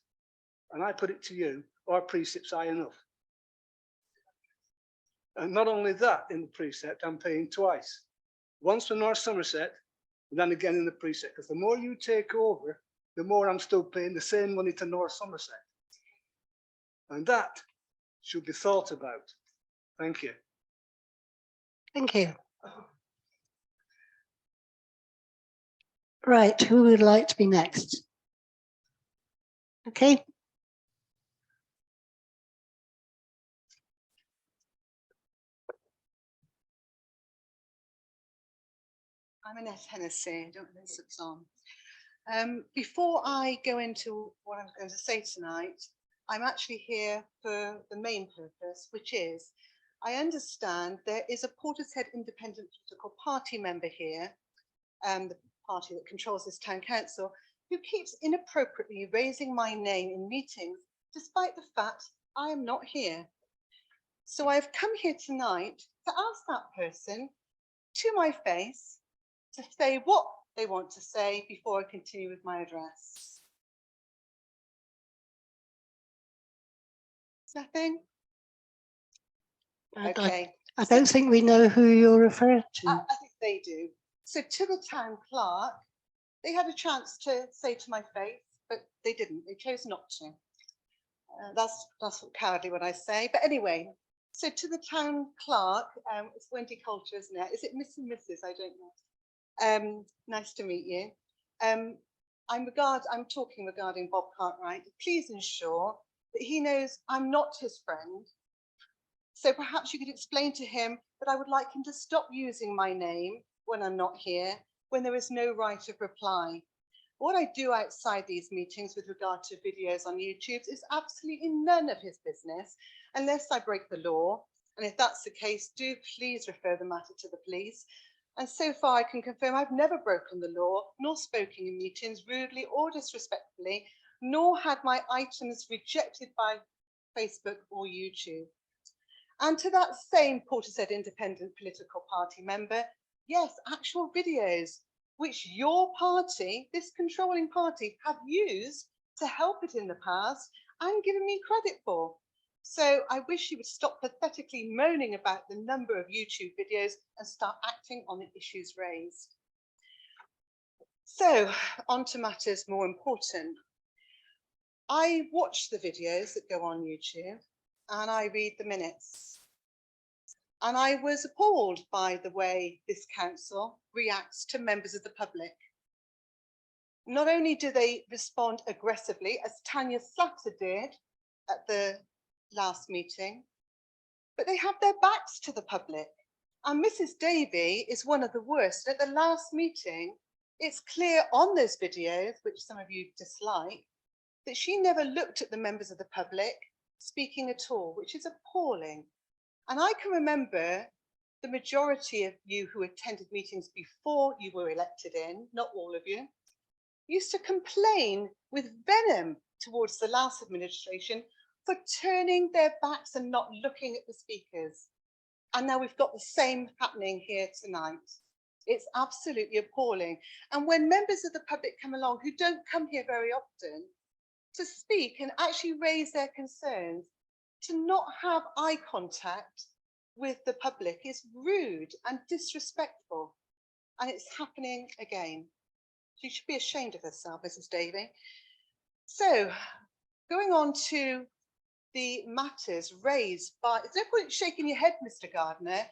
And I put it to you, our precept's high enough. And not only that, in the precept, I'm paying twice. Once for North Somerset, and then again in the precept. Because the more you take over, the more I'm still paying the same money to North Somerset. And that should be thought about. Thank you. Thank you. Right, who would like to be next? Okay. I'm Annette Hennessy, I don't know if it's on. Before I go into what I'm going to say tonight, I'm actually here for the main purpose, which is, I understand there is a Portishead Independent Political Party member here, the party that controls this town council, who keeps inappropriately raising my name in meetings, despite the fact I am not here. So I've come here tonight to ask that person to my face to say what they want to say before I continue with my address. Nothing? Okay. I don't think we know who you're referring to. I think they do. So to the town clerk, they had a chance to say to my face, but they didn't. They chose not to. That's cowardly what I say. But anyway, so to the town clerk, it's Wendy Coulter, isn't it? Is it Miss and Mrs? I don't know. Nice to meet you. I'm talking regarding Bob Cartwright. Please ensure that he knows I'm not his friend. So perhaps you could explain to him that I would like him to stop using my name when I'm not here, when there is no right of reply. What I do outside these meetings with regard to videos on YouTube is absolutely none of his business. unless I break the law. And if that's the case, do please refer the matter to the police. And so far I can confirm I've never broken the law, nor spoken in meetings rudely or disrespectfully, nor had my items rejected by Facebook or YouTube. And to that same Portishead Independent Political Party member, yes, actual videos which your party, this controlling party, have used to help it in the past and given me credit for. So I wish you would stop pathetically moaning about the number of YouTube videos and start acting on the issues raised. So on to matters more important. I watch the videos that go on YouTube and I read the minutes. And I was appalled by the way this council reacts to members of the public. Not only do they respond aggressively, as Tanya Slatter did at the last meeting, but they have their backs to the public. And Mrs. Davey is one of the worst. At the last meeting, it's clear on those videos, which some of you dislike, that she never looked at the members of the public speaking at all, which is appalling. And I can remember the majority of you who attended meetings before you were elected in, not all of you, used to complain with venom towards the last administration for turning their backs and not looking at the speakers. And now we've got the same happening here tonight. It's absolutely appalling. And when members of the public come along who don't come here very often to speak and actually raise their concerns, to not have eye contact with the public is rude and disrespectful. And it's happening again. She should be ashamed of herself, Mrs. Davey. So going on to the matters raised by, there's no point shaking your head, Mr. Gardner.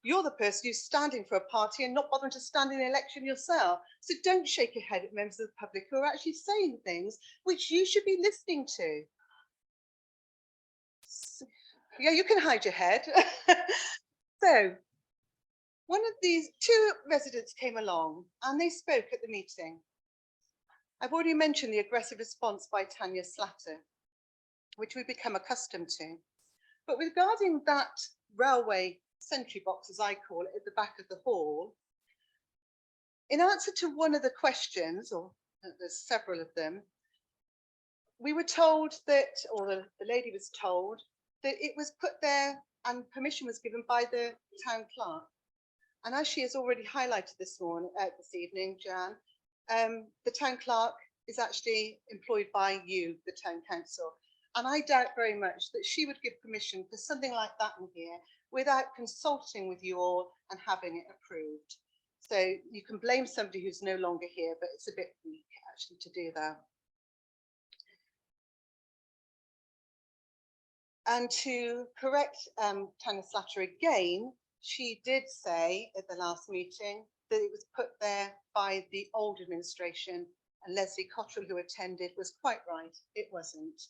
You're the person who's standing for a party and not bothering to stand in an election yourself. So don't shake your head at members of the public who are actually saying things which you should be listening to. Yeah, you can hide your head. So one of these two residents came along and they spoke at the meeting. I've already mentioned the aggressive response by Tanya Slatter, which we've become accustomed to. But regarding that railway sentry box, as I call it, at the back of the hall, in answer to one of the questions, or there's several of them, we were told that, or the lady was told, that it was put there and permission was given by the town clerk. And as she has already highlighted this evening, Jan, the town clerk is actually employed by you, the town council. And I doubt very much that she would give permission for something like that in here without consulting with you all and having it approved. So you can blame somebody who's no longer here, but it's a bit weak actually to do that. And to correct Tanya Slatter again, she did say at the last meeting that it was put there by the old administration, and Leslie Cottrell, who attended, was quite right, it wasn't.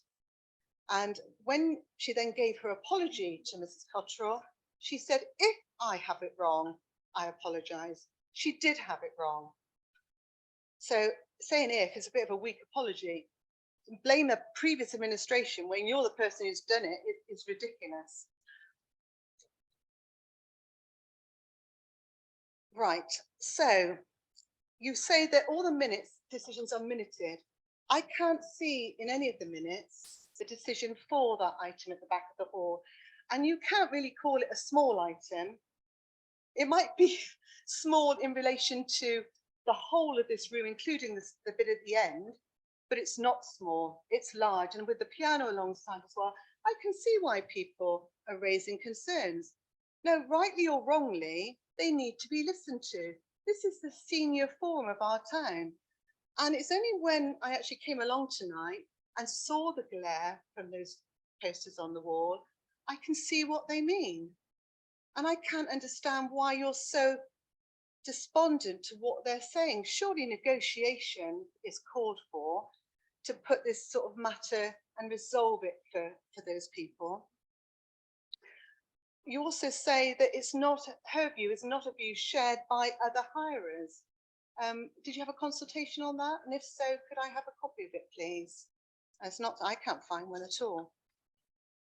And when she then gave her apology to Mrs. Cottrell, she said, if I have it wrong, I apologise. She did have it wrong. So saying if is a bit of a weak apology. Blame the previous administration when you're the person who's done it is ridiculous. Right, so you say that all the minutes, decisions are minuted. I can't see in any of the minutes the decision for that item at the back of the hall. And you can't really call it a small item. It might be small in relation to the whole of this room, including the bit at the end, but it's not small, it's large. And with the piano alongside as well, I can see why people are raising concerns. Now, rightly or wrongly, they need to be listened to. This is the senior forum of our town. And it's only when I actually came along tonight and saw the glare from those posters on the wall, I can see what they mean. And I can't understand why you're so despondent to what they're saying. Surely negotiation is called for to put this sort of matter and resolve it for those people. You also say that it's not, her view is not a view shared by other hirers. Did you have a consultation on that? And if so, could I have a copy of it, please? It's not, I can't find one at all.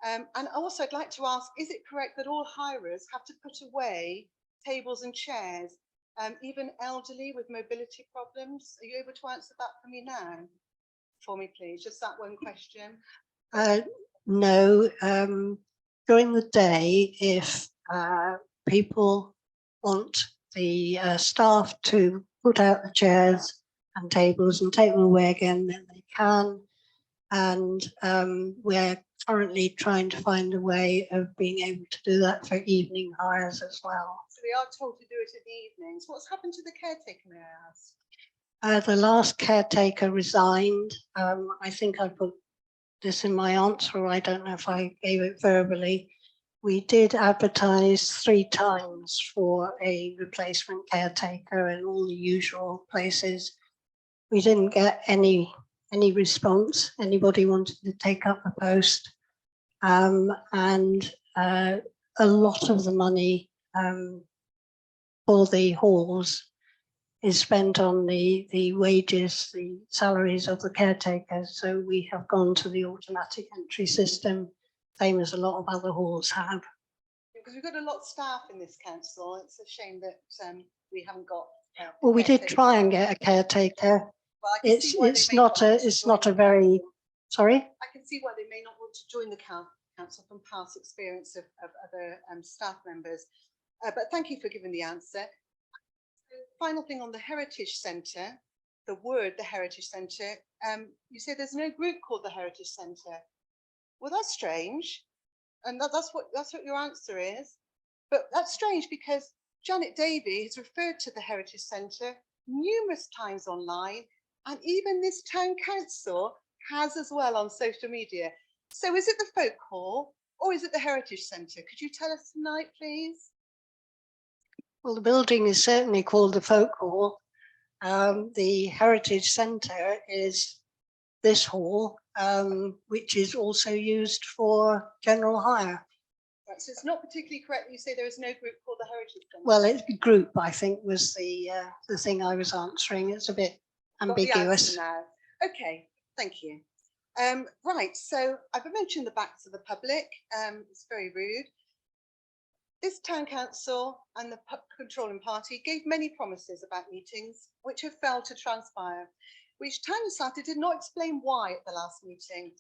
And also I'd like to ask, is it correct that all hirers have to put away tables and chairs, even elderly with mobility problems? Are you able to answer that for me now? For me, please, just that one question. No, during the day, if people want the staff to put out the chairs and tables and take them away again, then they can. And we're currently trying to find a way of being able to do that for evening hires as well. So we are told to do it in the evenings. What's happened to the caretaker, may I ask? The last caretaker resigned. I think I put this in my answer. I don't know if I gave it verbally. We did advertise 3 times for a replacement caretaker in all the usual places. We didn't get any response. Anybody wanted to take up the post. And a lot of the money for the halls is spent on the wages, the salaries of the caretakers. So we have gone to the automatic entry system, same as a lot of other halls have. Because we've got a lot of staff in this council. It's a shame that we haven't got. Well, we did try and get a caretaker. Well, I can see why It's they may not want to it's join not a the very, sorry? I can see why they may not want to join the council from past experience of other staff members. But thank you for giving the answer. Final thing on the Heritage Centre, the word, the Heritage Centre, you say there's no group called the Heritage Centre. Well, that's strange. And that's what your answer is. But that's strange because Janet Davey has referred to the Heritage Centre numerous times online, and even this town council has as well on social media. So is it the folk hall or is it the Heritage Centre? Could you tell us tonight, please? Well, the building is certainly called the Folk Hall. The Heritage Centre is this hall, which is also used for general hire. Right, so it's not particularly correct that you say there is no group called the Heritage Centre. Well, it's group, I think, was the thing I was answering. It's a bit Got the answer ambiguous. now. Okay, thank you. Right, so I've mentioned the back to the public. It's very rude. This town council and the controlling party gave many promises about meetings which have failed to transpire, which Tanya Slatter did not explain why at the last meeting.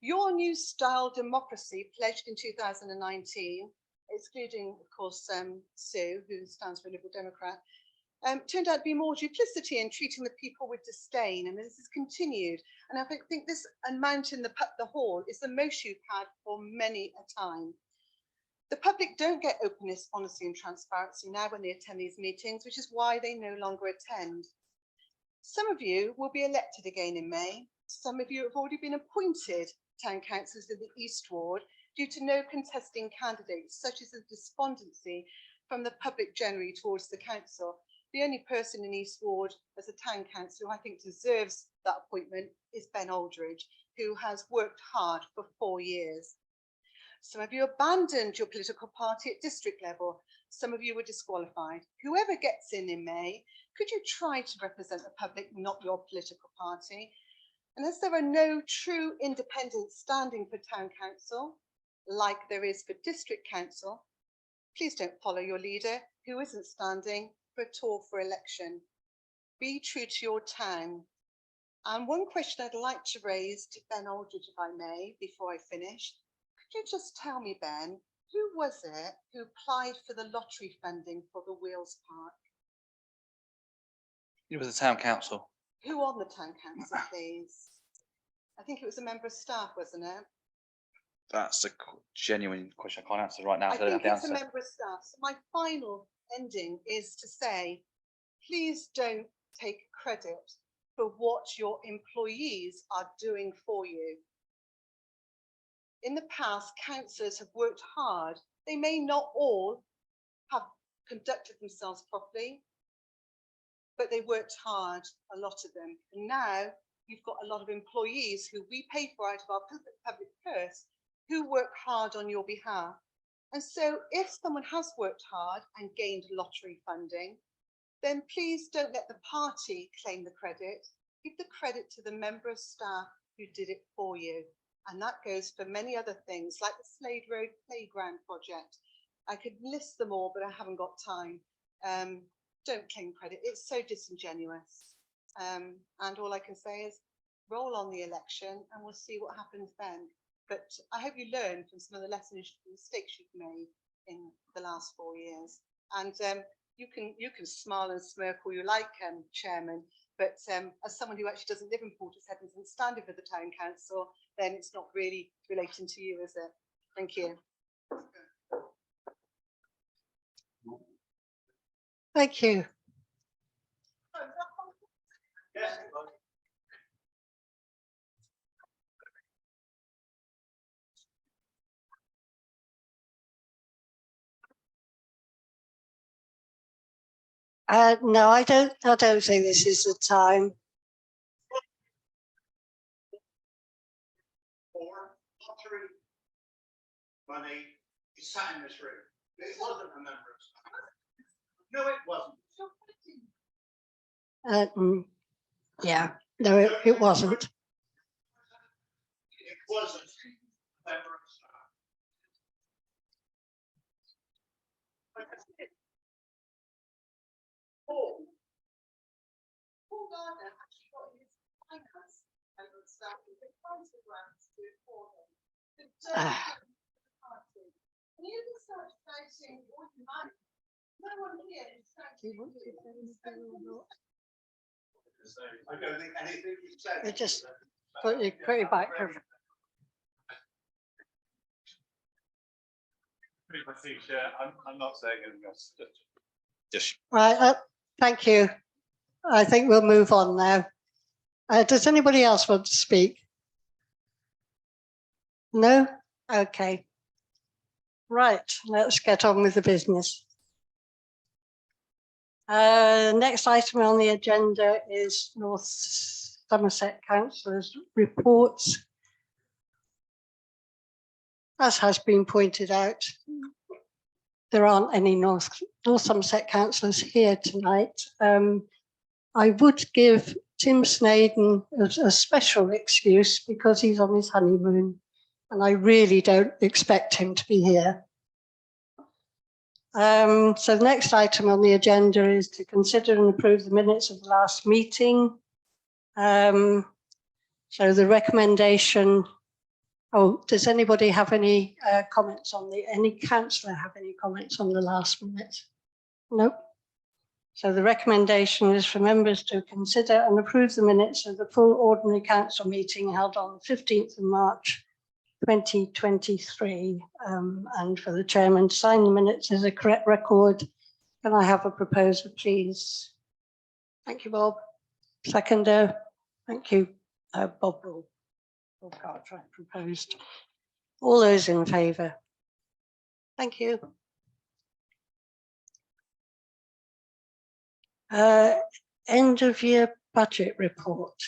Your new style democracy pledged in 2019, excluding, of course, Sue, who stands for Liberal Democrat, turned out to be more duplicity in treating the people with disdain, and this has continued. And I think this amount in the hall is the most you've had for many a time. The public don't get openness, honesty and transparency now when they attend these meetings, which is why they no longer attend. Some of you will be elected again in May. Some of you have already been appointed town councillors in the East Ward due to no contesting candidates, such as the despondency from the public generally towards the council. The only person in East Ward as a town councillor who I think deserves that appointment is Ben Aldridge, who has worked hard for 4 years. Some of you abandoned your political party at district level. Some of you were disqualified. Whoever gets in May, could you try to represent the public, not your political party? And as there are no true independents standing for town council, like there is for district council, please don't follow your leader who isn't standing for at all for election. Be true to your town. And one question I'd like to raise to Ben Aldridge, if I may, before I finish. Could you just tell me, Ben, who was it who applied for the lottery funding for the Wheels Park? It was the town council. Who on the town council, please? I think it was a member of staff, wasn't it? That's a genuine question I can't answer right now. I so I don't think have it's the a answer. member of staff. So my final ending is to say, please don't take credit for what your employees are doing for you. In the past, councillors have worked hard. They may not all have conducted themselves properly, but they worked hard, a lot of them. And now you've got a lot of employees who we pay for out of our public purse, who work hard on your behalf. And so if someone has worked hard and gained lottery funding, then please don't let the party claim the credit. Give the credit to the member of staff who did it for you. And that goes for many other things like the Slade Road Playground project. I could list them all, but I haven't got time. Don't claim credit. It's so disingenuous. And all I can say is roll on the election and we'll see what happens then. But I hope you learn from some of the lessons, mistakes you've made in the last 4 years. And you can smile and smirk all you like, Chairman, but as someone who actually doesn't live in Portishead and isn't standing for the town council, then it's not really relating to you, is it? Thank you. Thank you. No, I don't think this is the time. Money is sat in this room. It wasn't a member of staff. No, it wasn't. Yeah, no, it wasn't. It wasn't a member of staff. Paul Gardner actually got his finance member of staff with the council grants to it for him. And he didn't start saying, "What money?" No one here is saying. I don't think anything you said. It just put it back. I'm not saying anything else. Just Right, thank you. I think we'll move on now. Does anybody else want to speak? No? Okay. Right, let's get on with the business. Next item on the agenda is North Somerset Councillors' reports. As has been pointed out, there aren't any North Somerset councillors here tonight. I would give Tim Snaden a special excuse because he's on his honeymoon and I really don't expect him to be here. So the next item on the agenda is to consider and approve the minutes of the last meeting. So the recommendation, does anybody have any comments on any councillor have any comments on the last minute? Nope. So the recommendation is for members to consider and approve the minutes of the full ordinary council meeting held on the 15th of March 2023, and for the chairman to sign the minutes as a correct record. Can I have a proposer, please? Thank you, Bob. Seconder. Thank you, Bob Cartwright proposed. All those in favour? Thank you. End of year budget report.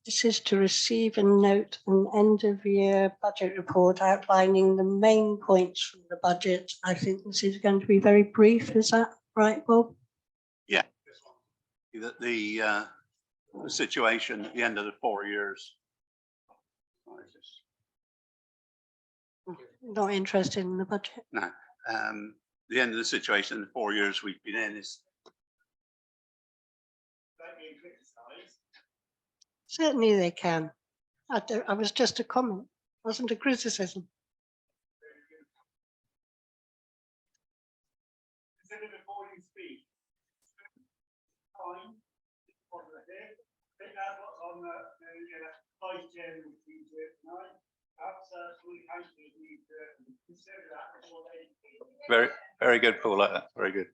This is to receive and note an end of year budget report outlining the main points from the budget. I think this is going to be very brief. Is that right, Bob? Yeah. The situation at the end of the 4 years. Not interested in the budget. No. The end of the situation in the 4 years we've been in is. Certainly they can. I was just a comment, wasn't a criticism. Before you speak, time on the head. I think that's what's on the vice chairman tonight. Perhaps we actually need to consider that before they speak. very good, Paul. Very good.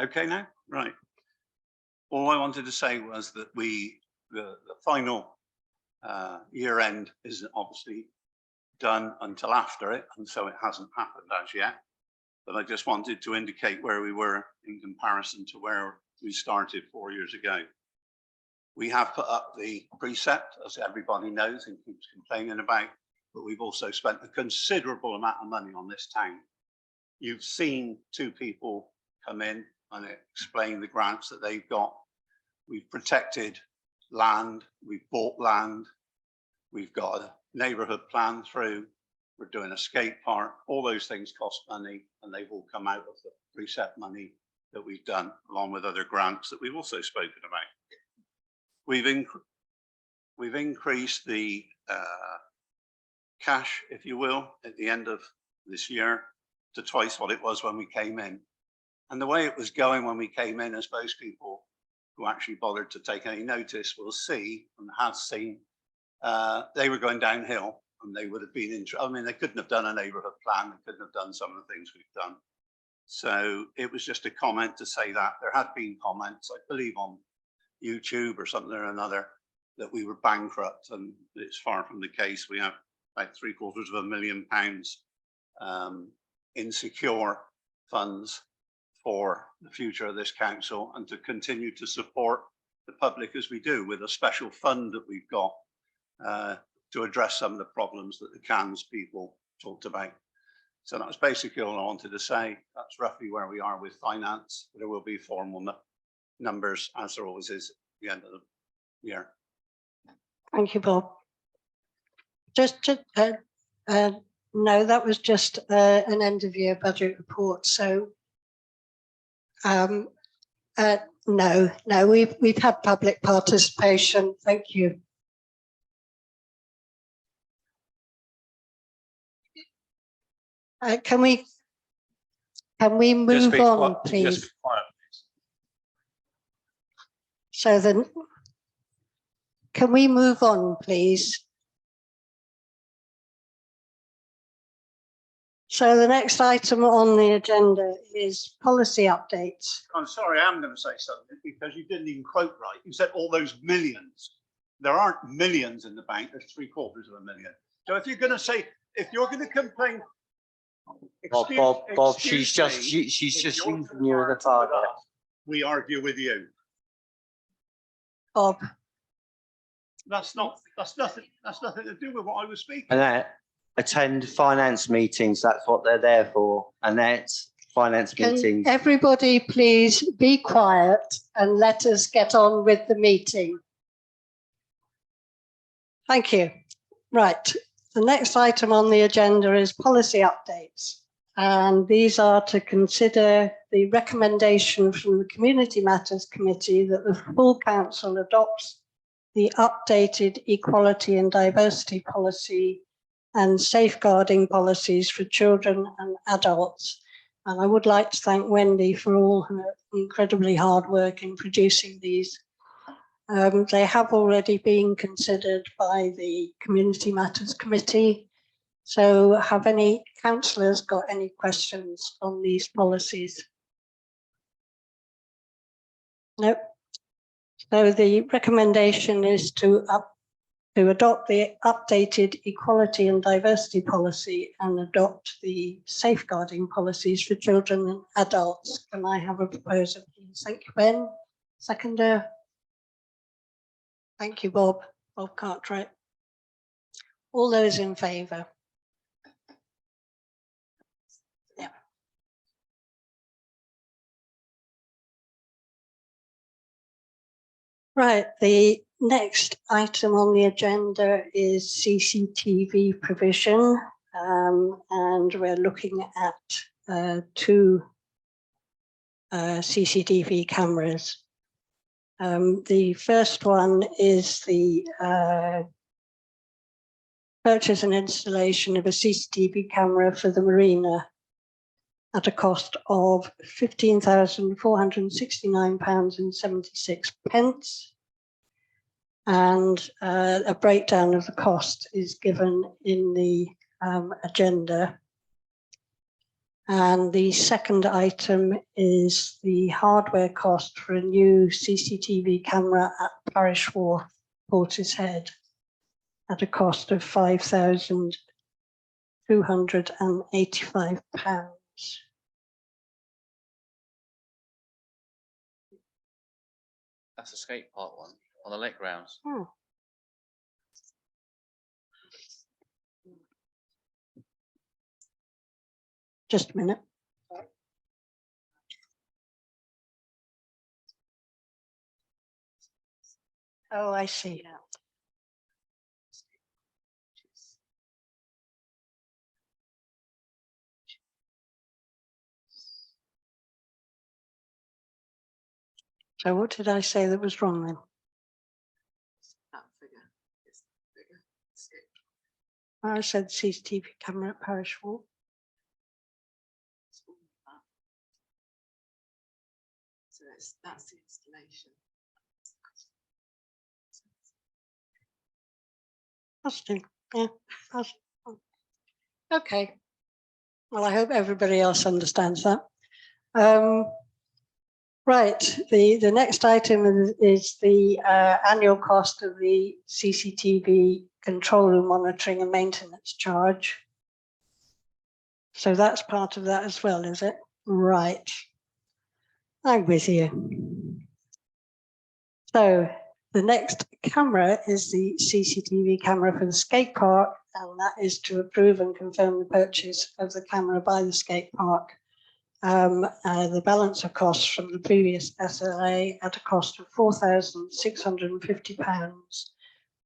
Okay now, right. All I wanted to say was that the final year end isn't obviously done until after it, and so it hasn't happened as yet. But I just wanted to indicate where we were in comparison to where we started 4 years ago. We have put up the precept, as everybody knows and keeps complaining about, but we've also spent a considerable amount of money on this town. You've seen two people come in and explain the grants that they've got. we've protected land, we've bought land, we've got a neighbourhood plan through, we're doing a skate park. All those things cost money, and they've all come out of the preset money that we've done, along with other grants that we've also spoken about. We've increased the cash, if you will, at the end of this year to twice what it was when we came in. And the way it was going when we came in, as most people who actually bothered to take any notice will see and have seen, they were going downhill, and they would have been I mean, they couldn't have done a neighbourhood plan, they couldn't have done some of the things we've done. So it was just a comment to say that there had been comments, I believe on YouTube or something or another, that we were bankrupt, and it's far from the case. We have about £750,000 in secure funds for the future of this council, and to continue to support the public as we do, with a special fund that we've got to address some of the problems that the CANS people talked about. So that was basically all I wanted to say. That's roughly where we are with finance. There will be formal numbers, as there always is at the end of the year. Thank you, Bob. No, that was just an end of year budget report. So no, we've had public participation. Thank you. Can we move on, please? Just quiet, please. So then, can we move on, please? So the next item on the agenda is policy updates. I'm sorry, I'm going to say something, because you didn't even quote right. You said all those millions. There aren't millions in the bank, there's $750,000. So if you're going to say, if you're going to complain, Bob, she's just if using you're you as a to target. argue with us, we argue with you. Bob. That's nothing to do with what I was speaking. Annette, attend finance meetings. That's what they're there for. Annette, finance Can meetings. everybody please be quiet and let us get on with the meeting? Thank you. Right. The next item on the agenda is policy updates, and these are to consider the recommendation from the Community Matters Committee that the full council adopts the updated equality and diversity policy and safeguarding policies for children and adults. And I would like to thank Wendy for all her incredibly hard work in producing these. They have already been considered by the Community Matters Committee. So have any councillors got any questions on these policies? No. So the recommendation is to adopt the updated equality and diversity policy and adopt the safeguarding policies for children and adults. Can I have a proposal, please? Thank you, Ben. Seconder. Thank you, Bob. Bob Cartwright. All those in favour? Yeah. Right, the next item on the agenda is CCTV provision, and we're looking at two CCTV cameras. The first one is the purchase and installation of a CCTV camera for the marina at a cost of £15,469.76. And a breakdown of the cost is given in the agenda. And the second item is the hardware cost for a new CCTV camera at Parish Wharf, Portishead, at a cost of £5,285. That's the skate park one on the lake grounds. Hmm. Just a minute. Oh, I see. So what did I say that was wrong then? That figure is bigger. I said CCTV camera at Parish Walk. So that's the installation. That's do. Yeah. That's, okay. Well, I hope everybody else understands that. Right. The next item is the annual cost of the CCTV control room monitoring and maintenance charge. So that's part of that as well, is it? Right. I'm with you. So the next camera is the CCTV camera for the skate park, and that is to approve and confirm the purchase of the camera by the skate park. The balance of costs from the previous SLA at a cost of £4,650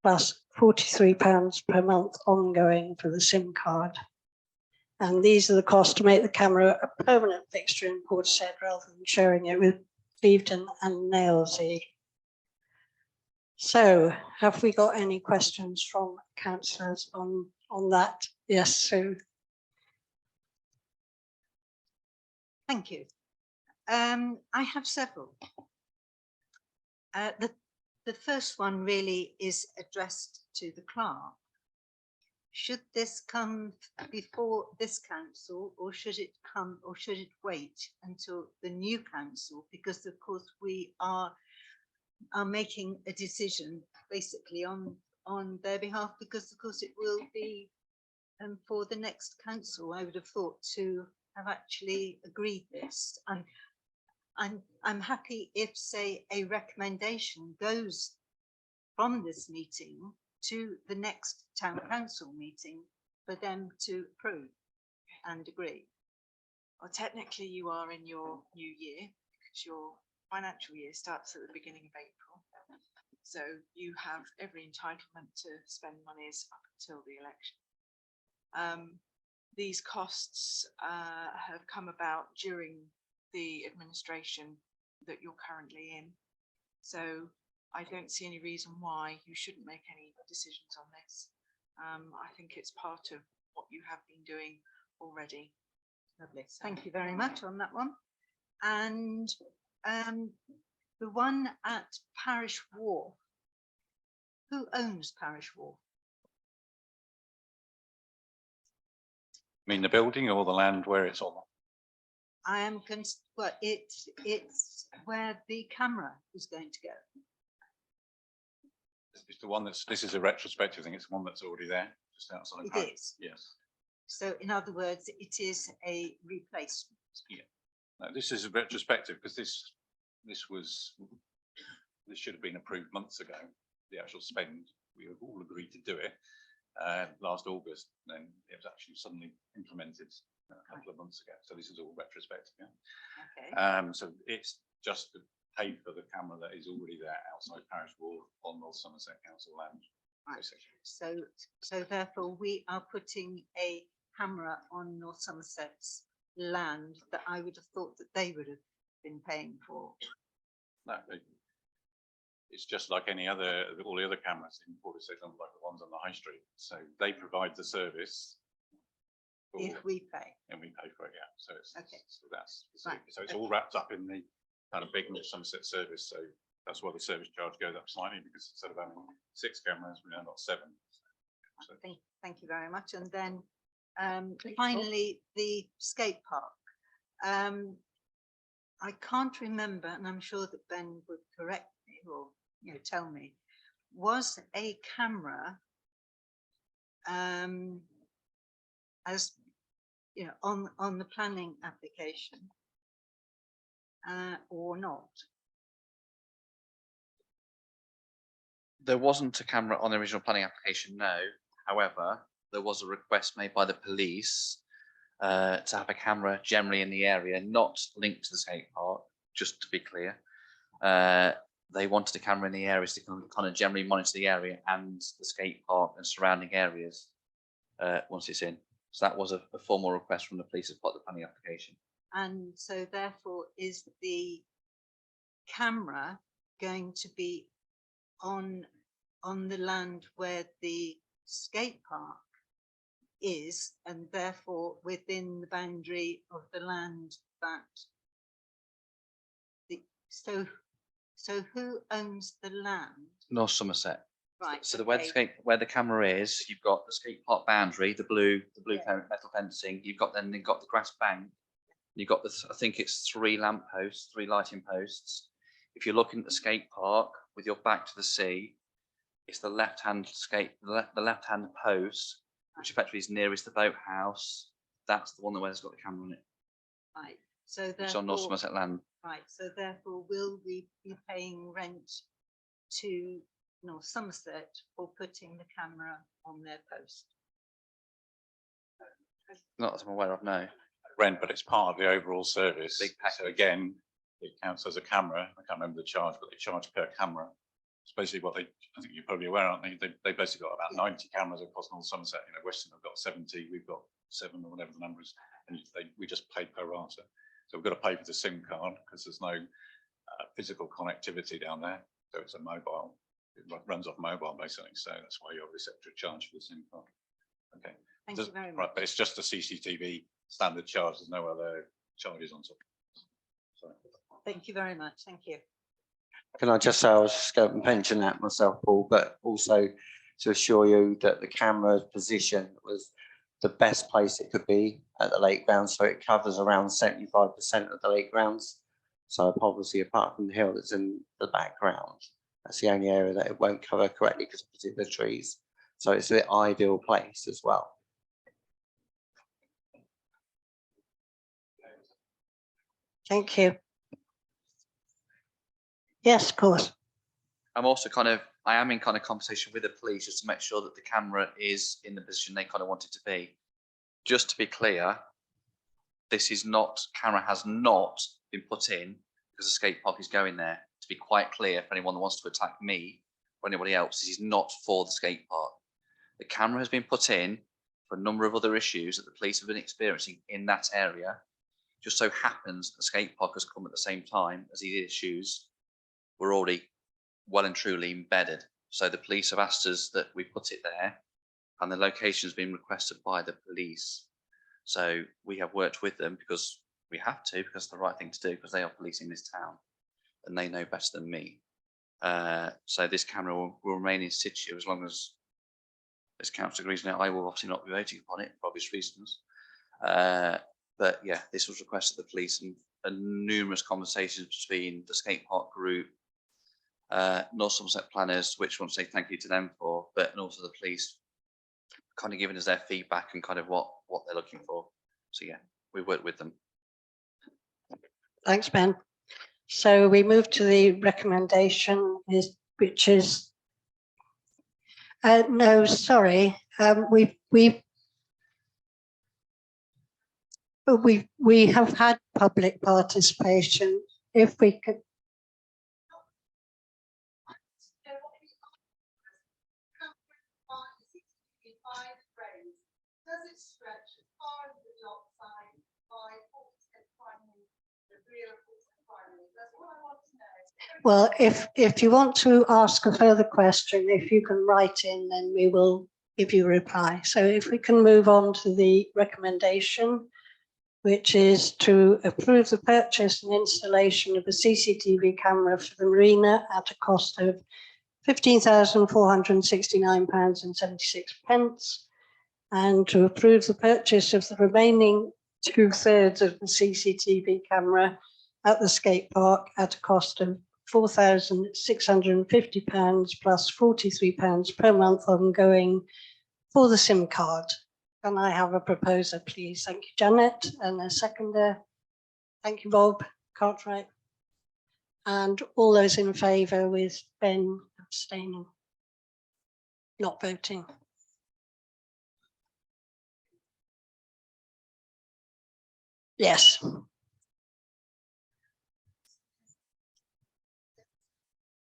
plus £43 per month ongoing for the SIM card. And these are the costs to make the camera a permanent fixture in Portishead rather than sharing it with Clevedon and Nailsea. So have we got any questions from councillors on that? Yes, Sue. Thank you. I have several. The first one really is addressed to the clerk. Should this come before this council, or should it come, or should it wait until the new council? Because of course we are making a decision basically on their behalf, because of course it will be for the next council, I would have thought, to have actually agreed this. And I'm happy if, say, a recommendation goes from this meeting to the next town council meeting for them to approve and agree. Well, technically you are in your new year because your financial year starts at the beginning of April. So you have every entitlement to spend monies up until the election. These costs have come about during the administration that you're currently in. So I don't see any reason why you shouldn't make any decisions on this. I think it's part of what you have been doing already. Lovely. Thank you very much on that one. And the one at Parish Wharf. Who owns Parish Wharf? I mean, the building or the land where it's on? I am well, it's where the camera is going to go. It's the one this is a retrospective thing. It's the one that's already there, just outside. It is. Yes. So in other words, it is a replacement. Yeah. No, this is a retrospective because this should have been approved months ago. The actual spend, we have all agreed to do it last August, and then it was actually suddenly implemented a couple of months ago. So this is all retrospective. Yeah. Okay. So it's just to pay for the camera that is already there outside Parish Wharf on North Somerset Council land. Right. So therefore we are putting a camera on North Somerset's land that I would have thought that they would have been paying for. No, it's just like any other, all the other cameras in Portishead, like the ones on the high street. So they provide the service. If we pay. And we pay for it, yeah. So it's okay. So that's right. So it's all wrapped up in the kind of big North Somerset service. So that's why the service charge goes up slightly, because instead of having 6 cameras, we now got 7. So. Thank you very much. And then finally, the skate park. I can't remember, and I'm sure that Ben would correct me or tell me, was a camera as on the planning application or not? There wasn't a camera on the original planning application, no. However, there was a request made by the police to have a camera generally in the area, not linked to the skate park, just to be clear. they wanted a camera in the areas to kind of generally monitor the area and the skate park and surrounding areas once it's in. So that was a formal request from the police as part of the planning application. And so therefore, is the camera going to be on the land where the skate park is, and therefore within the boundary of the land that so who owns the land? North Somerset. Right. So okay. where the camera is, you've got the skate park boundary, the blue metal fencing. You've got the grass bank. You've got I think it's 3 lampposts, 3 lighting posts. If you're looking at the skate park with your back to the sea, it's the left-hand the left-hand post, which effectively is nearest the boathouse. That's the one that has got the camera on it. Right. So It's on North therefore, Somerset land. right. So therefore, will we be paying rent to North Somerset for putting the camera on their post? Not that I'm aware of, no. Rent, but it's part of the overall service. Big package. So again, it counts as a camera. I can't remember the charge, but they charge per camera. It's basically what I think you're probably aware, aren't they? They basically got about 90 cameras across North Somerset. You know, Western have got 70, we've got 7 or whatever the number is, and we just pay per rata. So we've got to pay for the SIM card because there's no physical connectivity down there. So it's a mobile, it runs off mobile basically. So that's why you have this extra charge for the SIM card. Okay. Thank you very much. Right, but it's just a CCTV standard charge. There's no other charges on top. Sorry. Thank you very much. Thank you. Can I just say, I was just going to mention that myself, Paul, but also to assure you that the camera position was the best place it could be at the lake grounds. So it covers around 75% of the lake grounds. So obviously, apart from the hill that's in the background, that's the only area that it won't cover correctly because of the trees. So it's the ideal place as well. Thank you. Yes, of course. I'm also I am in kind of conversation with the police just to make sure that the camera is in the position they kind of want it to be. Just to be clear, camera has not been put in because the skate park is going there. To be quite clear, for anyone that wants to attack me or anybody else, this is not for the skate park. The camera has been put in for a number of other issues that the police have been experiencing in that area. Just so happens the skate park has come at the same time as these issues were already well and truly embedded. So the police have asked us that we put it there, and the location has been requested by the police. So we have worked with them because we have to, because it's the right thing to do, because they are policing this town and they know better than me. So this camera will remain in situ as long as this council agrees. Now, I will obviously not be voting upon it for obvious reasons. But yeah, this was requested of the police and numerous conversations between the skate park group, North Somerset planners, which I want to say thank you to them for, and also the police kind of giving us their feedback and kind of what they're looking for. So yeah, we worked with them. Thanks, Ben. So we move to the recommendation, which is no, sorry, we have had public participation. If we could. Does it stretch as far as the dock side by 40% primary, the rear of 40% primary? That's what I want to know. Well, if you want to ask a further question, if you can write in, then we will give you a reply. So if we can move on to the recommendation, which is to approve the purchase and installation of a CCTV camera for the marina at a cost of £15,469.76, and to approve the purchase of the remaining 2/3 of the CCTV camera at the skate park at a cost of £4,650 plus £43 per month ongoing for the SIM card. Can I have a proposer, please? Thank you, Janet, and a seconder. Thank you, Bob Cartwright. And all those in favour, with Ben abstaining, not voting. Yes.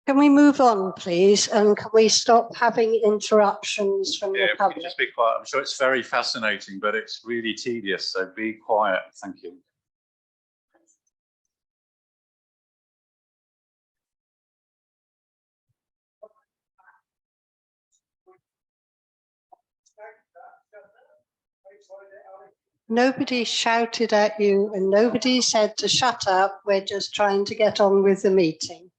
Can we move on, please? And can we stop having interruptions from Yeah, the if you public? could just be quiet. I'm sure it's very fascinating, but it's really tedious. So be quiet. Thank you. Nobody shouted at you and nobody said to shut up. We're just trying to get on with the meeting.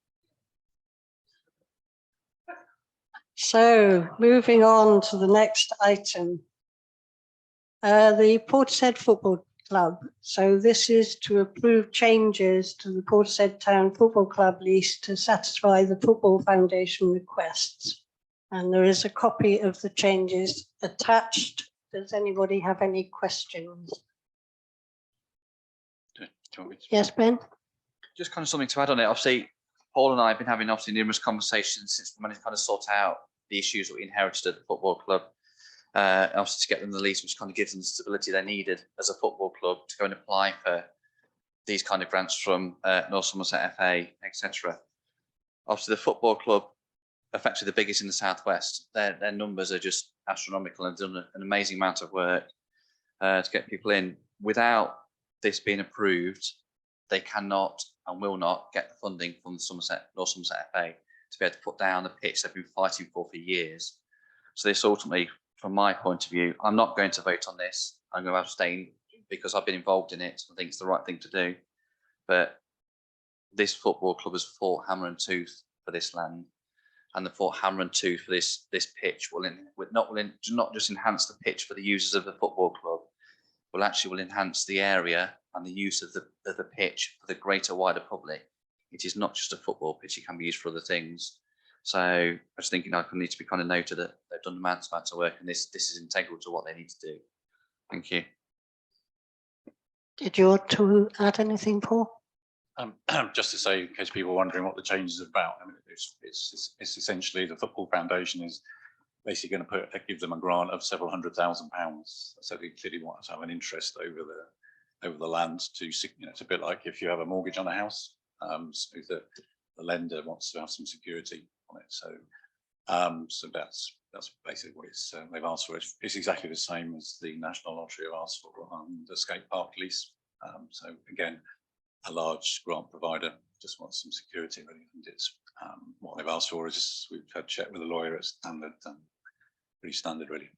So moving on to the next item. The Portishead Football Club. So this is to approve changes to the Portishead Town Football Club lease to satisfy the Football Foundation requests. And there is a copy of the changes attached. Does anybody have any questions? Yes, Ben? Just kind of something to add on it. Obviously, Paul and I have been having obviously numerous conversations since we managed to kind of sort out the issues that we inherited at the football club. Obviously to get them the lease, which kind of gives them the stability they needed as a football club to go and apply for these kind of grants from North Somerset FA, etc. Obviously, the football club, effectively the biggest in the southwest, their numbers are just astronomical and done an amazing amount of work to get people in. Without this being approved, they cannot and will not get the funding from the North Somerset FA to be able to put down the pitch they've been fighting for years. So this ultimately, from my point of view, I'm not going to vote on this. I'm going to abstain because I've been involved in it. I think it's the right thing to do. But this football club has fought hammer and tooth for this land, and the fought hammer and tooth for this pitch will not just enhance the pitch for the users of the football club, will enhance the area and the use of the pitch for the greater wider public. It is not just a football pitch, it can be used for other things. So I was thinking I need to be kind of noted that they've done immense amounts of work and this is integral to what they need to do. Thank you. Did you want to add anything, Paul? Just to say, in case people are wondering what the changes are about, I mean, it's essentially the Football Foundation is basically going to give them a grant of several £100,000. So they clearly want to have an interest over the land to, it's a bit like if you have a mortgage on a house, so the lender wants to have some security on it. So, so that's basically what they've asked for. It's exactly the same as the National Lottery have asked for the skate park lease. So again, a large grant provider just wants some security really, and it's what they've asked for is we've had a chat with a lawyer at standard, pretty standard really.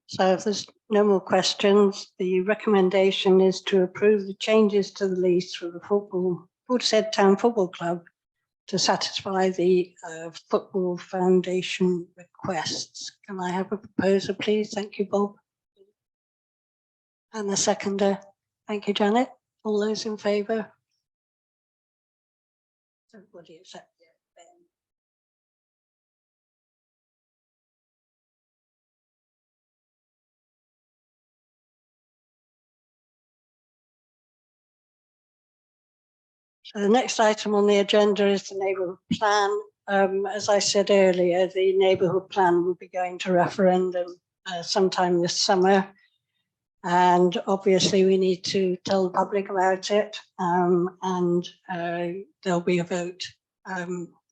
So if there's no more questions, the recommendation is to approve the changes to the lease for the Portishead Town Football Club to satisfy the Football Foundation requests. Can I have a proposer, please? Thank you, Bob. And the seconder. Thank you, Janet. All those in favour? Everybody except Ben. So the next item on the agenda is the neighbourhood plan. As I said earlier, the neighbourhood plan will be going to referendum sometime this summer. And obviously we need to tell the public about it, and there'll be a vote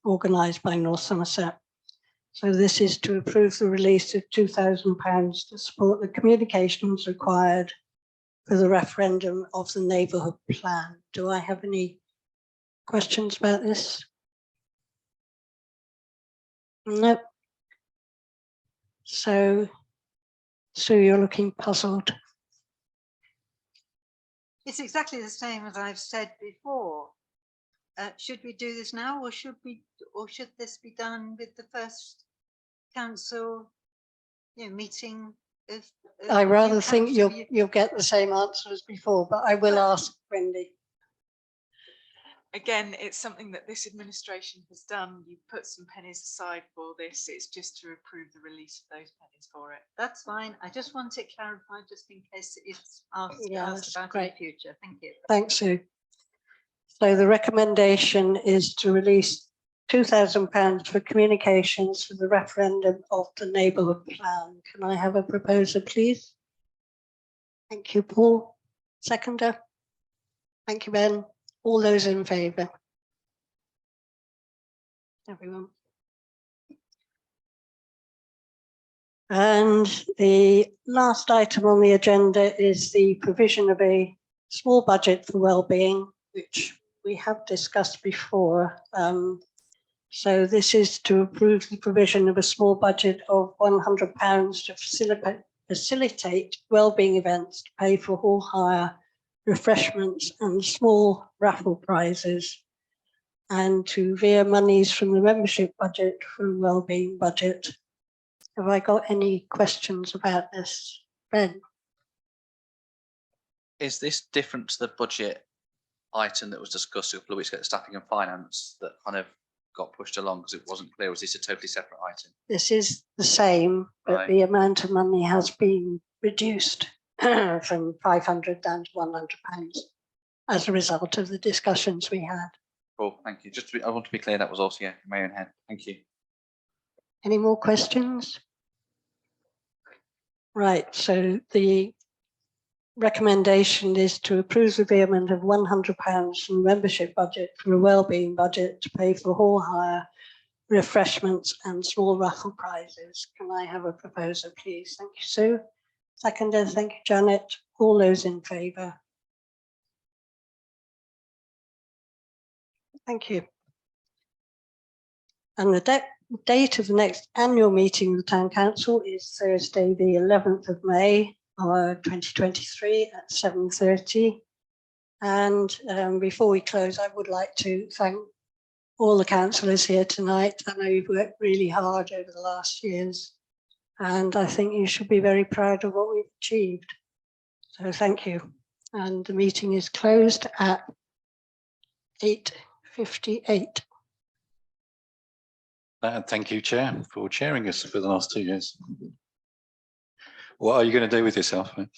organised by North Somerset. So this is to approve the release of £2,000 to support the communications required for the referendum of the neighbourhood plan. Do I have any questions about this? Nope. So, Sue, you're looking puzzled. It's exactly the same as I've said before. Should we do this now, or should this be done with the first council meeting? I rather think you'll get the same answer as before, but I will ask Wendy. Again, it's something that this administration has done. You put some pennies aside for this. It's just to approve the release of those pennies for it. That's fine. I just want it clarified just in case it's asked That's about great. in the future. Thank you. Thanks, Sue. So the recommendation is to release £2,000 for communications for the referendum of the neighbourhood plan. Can I have a proposer, please? Thank you, Paul. Seconder. Thank you, Ben. All those in favour? Everyone. And the last item on the agenda is the provision of a small budget for wellbeing, which we have discussed before. So this is to approve the provision of a small budget of £100 to facilitate wellbeing events, to pay for hall hire, refreshments and small raffle prizes, and to veer monies from the membership budget for a wellbeing budget. Have I got any questions about this, Ben? Is this different to the budget item that was discussed a couple of weeks ago, the staffing and finance, that kind of got pushed along because it wasn't clear? Was this a totally separate item? This is the same, but Right. the amount of money has been reduced from 500 down to £100 as a result of the discussions we had. Cool, thank you. Just to be, I want to be clear, that was also, yeah, in my own head. Thank you. Any more questions? Right, so the recommendation is to approve the veerment of £100 from the membership budget for a wellbeing budget to pay for hall hire, refreshments and small raffle prizes. Can I have a proposer, please? Thank you, Sue. Seconder, thank you, Janet. All those in favour? Thank you. And the date of the next annual meeting of the Town Council is Thursday, the 11th of May, 2023 at 7:30. And before we close, I would like to thank all the councillors here tonight. I know you've worked really hard over the last years, and I think you should be very proud of what we've achieved. So thank you. And the meeting is closed at 8:58. And thank you, Chair, for chairing us for the last 2 years. What are you going to do with yourself, mate?